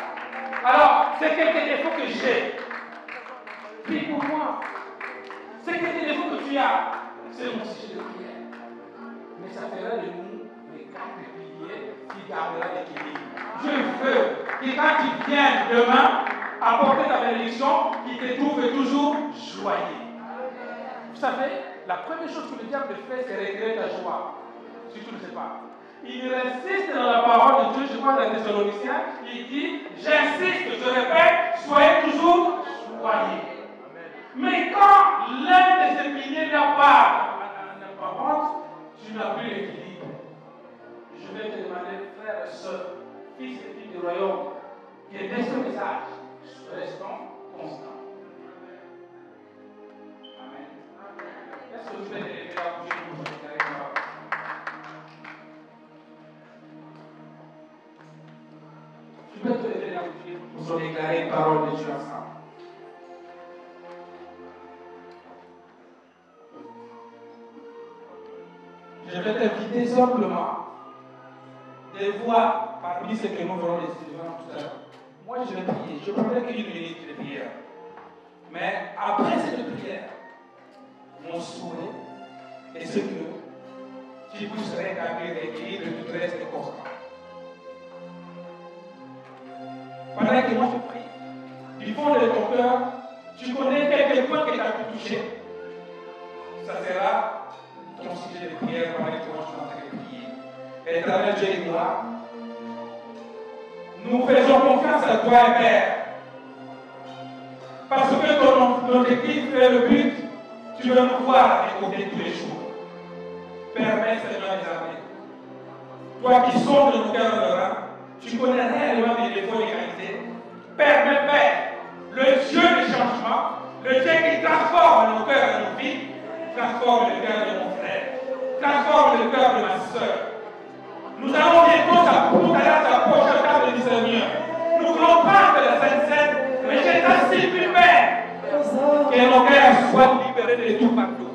Alors, c'est quelques défauts que j'ai. Prie pour moi. C'est quelques défauts que tu as. C'est mon sujet de prière. Mais ça fera de nous les 4 piliers qui gardera l'équilibre. Je veux que quand tu viens demain apporter ta bénédiction, qu'il te trouve toujours joyeux. Vous savez, la première chose que le diable fait, c'est retirer ta joie. Si tu ne sais pas. Il insiste dans la parole de Dieu, je crois dans les Thessaloniciens, il dit, j'insiste, je répète, soyez toujours joyeux. Mais quand l'un de ces piliers n'a pas honte, tu n'as plus l'équilibre. Je vais te demander, frères et sœurs, fils et filles du royaume, qui est ce message, restons constants. Amen. Est-ce que vous pouvez lever la bouche pour vous déclarer parole? Tu peux te lever la bouche pour déclarer une parole de Dieu ensemble. Je vais t'inviter simplement de voir parmi ce que nous verrons les étudiants tout à l'heure. Moi, je vais prier. Je prendrai qu'une minute de prière. Mais après cette prière, mon souhait est ce que tu puisses rétablir l'équilibre et tout reste constant. Pendant que moi je prie, du fond de ton cœur, tu connais quelques points que tu as pu toucher. Ça sera ton sujet de prière pendant que moi je suis en train de prier. Éternel Dieu et moi, nous faisons confiance à toi, Père. Parce que ton objectif est le but, tu veux nous voir à tes côtés tous les jours. Permets, Seigneur des armées. Toi qui sondes nos cœurs de rein, tu connais réellement les défauts et les qualités. Permets, Père, le Dieu du changement, le Dieu qui transforme nos cœurs et nos vies, transforme le cœur de mon frère, transforme le cœur de ma soeur. Nous allons bientôt tout à l'heure s'approcher au table du Seigneur. Nous voulons prendre la Sainte Seine, mais je t'en supplie, Père, que nos cœurs soient libérés de tout partout.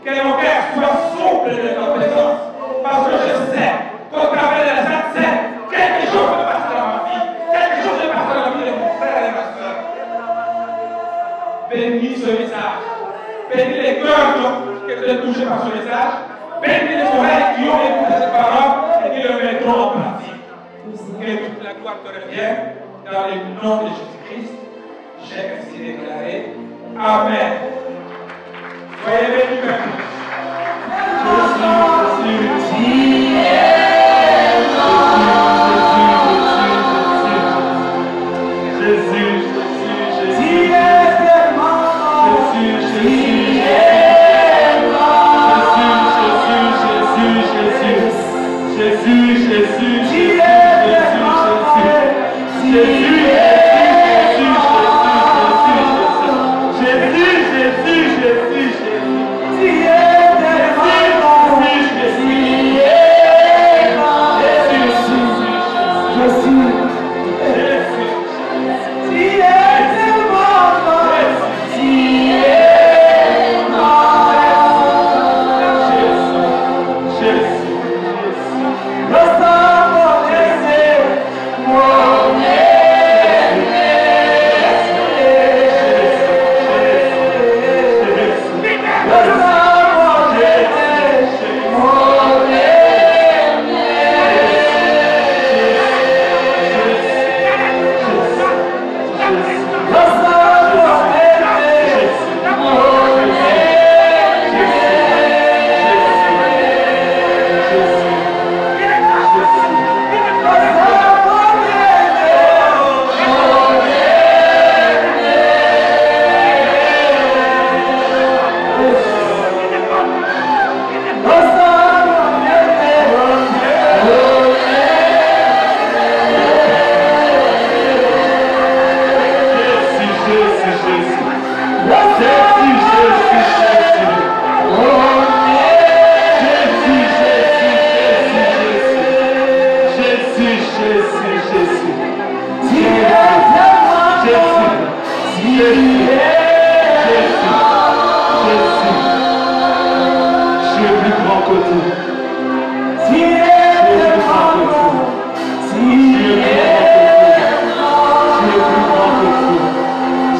Que nos cœurs soient souples de ta présence. Parce que je sais qu'au travers de la Sainte Seine, quelque chose peut passer dans ma vie. Quelque chose peut passer dans la vie de mon frère et de ma soeur. Bénis ce message. Bénis les cœurs qui étaient touchés par ce message. Bénis les oreilles qui ont écouté cette parole et qui le mettront en pratique. Que toute la gloire te revienne dans le nom de Jésus-Christ. J'ai ainsi déclaré. Amen. Soyez bénis, Père. Jésus, Jésus, Jésus, Jésus. Je suis plus grand que tout. Tu es plus grand que tout. Tu es plus grand que tout.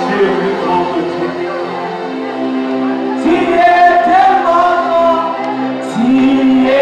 Tu es plus grand que tout. Tu es tellement grand. Tu es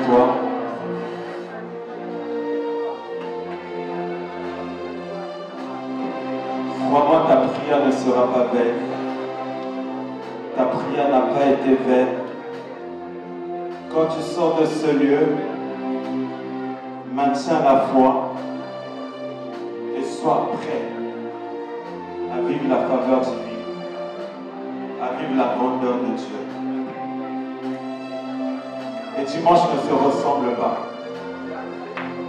grand. Crois-moi, ta prière ne sera pas vaine. Ta prière n'a pas été vaine. Quand tu sors de ce lieu, maintiens la foi et sois prêt à vivre la faveur divine, à vivre la grandeur de Dieu. Les dimanches ne se ressemblent pas.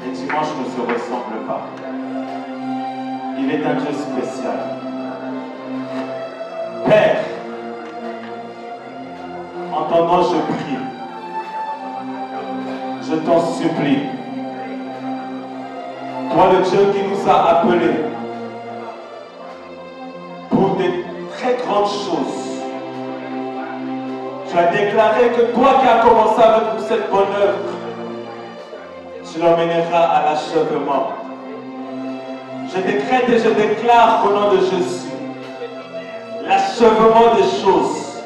Les dimanches ne se ressemblent pas. Il est un Dieu spécial. Père, en ton nom je prie. Je t'en supplie. Toi le Dieu qui nous a appelés pour des très grandes choses. Tu as déclaré que toi qui as commencé avec nous cette bonne œuvre, tu l'emmèneras à l'achèvement. Je décrète et je déclare au nom de Jésus l'achèvement des choses.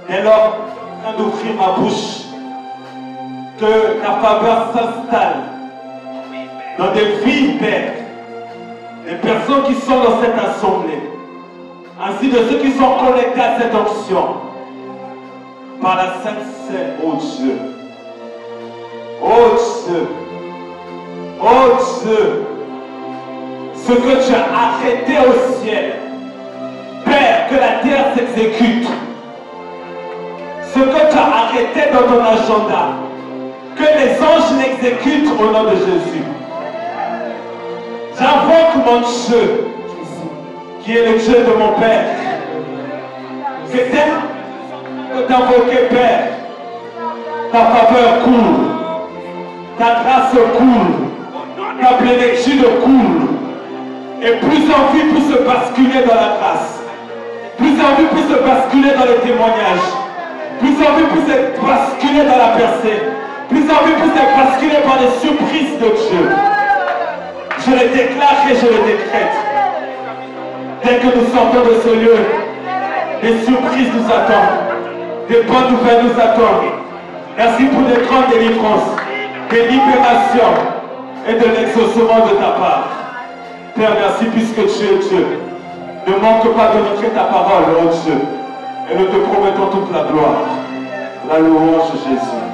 Dès lors, en train d'ouvrir ma bouche, que ta faveur s'installe dans des vies, Père, des personnes qui sont dans cette assemblée, ainsi de ceux qui sont connectés à cette onction, par la Sainte Seine, ô Dieu. Ô Dieu. Ô Dieu. Ce que tu as arrêté au ciel, Père, que la terre s'exécute. Ce que tu as arrêté dans ton agenda, que les anges l'exécutent au nom de Jésus. J'invoque mon Dieu, qui est le Dieu de mon Père. C'est elle que d'invoquer, Père. Ta faveur coule, ta grâce coule, ta plénitude coule. Et plus envie peut se basculer dans la grâce. Plus envie peut se basculer dans les témoignages. Plus envie peut se basculer dans la percée. Plus envie peut se basculer par les surprises de Dieu. Je le déclare et je le décrète. Dès que nous sortons de ce lieu, des surprises nous attendent. Des bonnes nouvelles nous attendent. Merci pour des grandes délivrances, des libérations et de l'exaucement de ta part. Père, merci puisque tu es Dieu. Ne manque pas d'honorer ta parole, ô Dieu. Et nous te promettons toute la gloire. La louange, Jésus.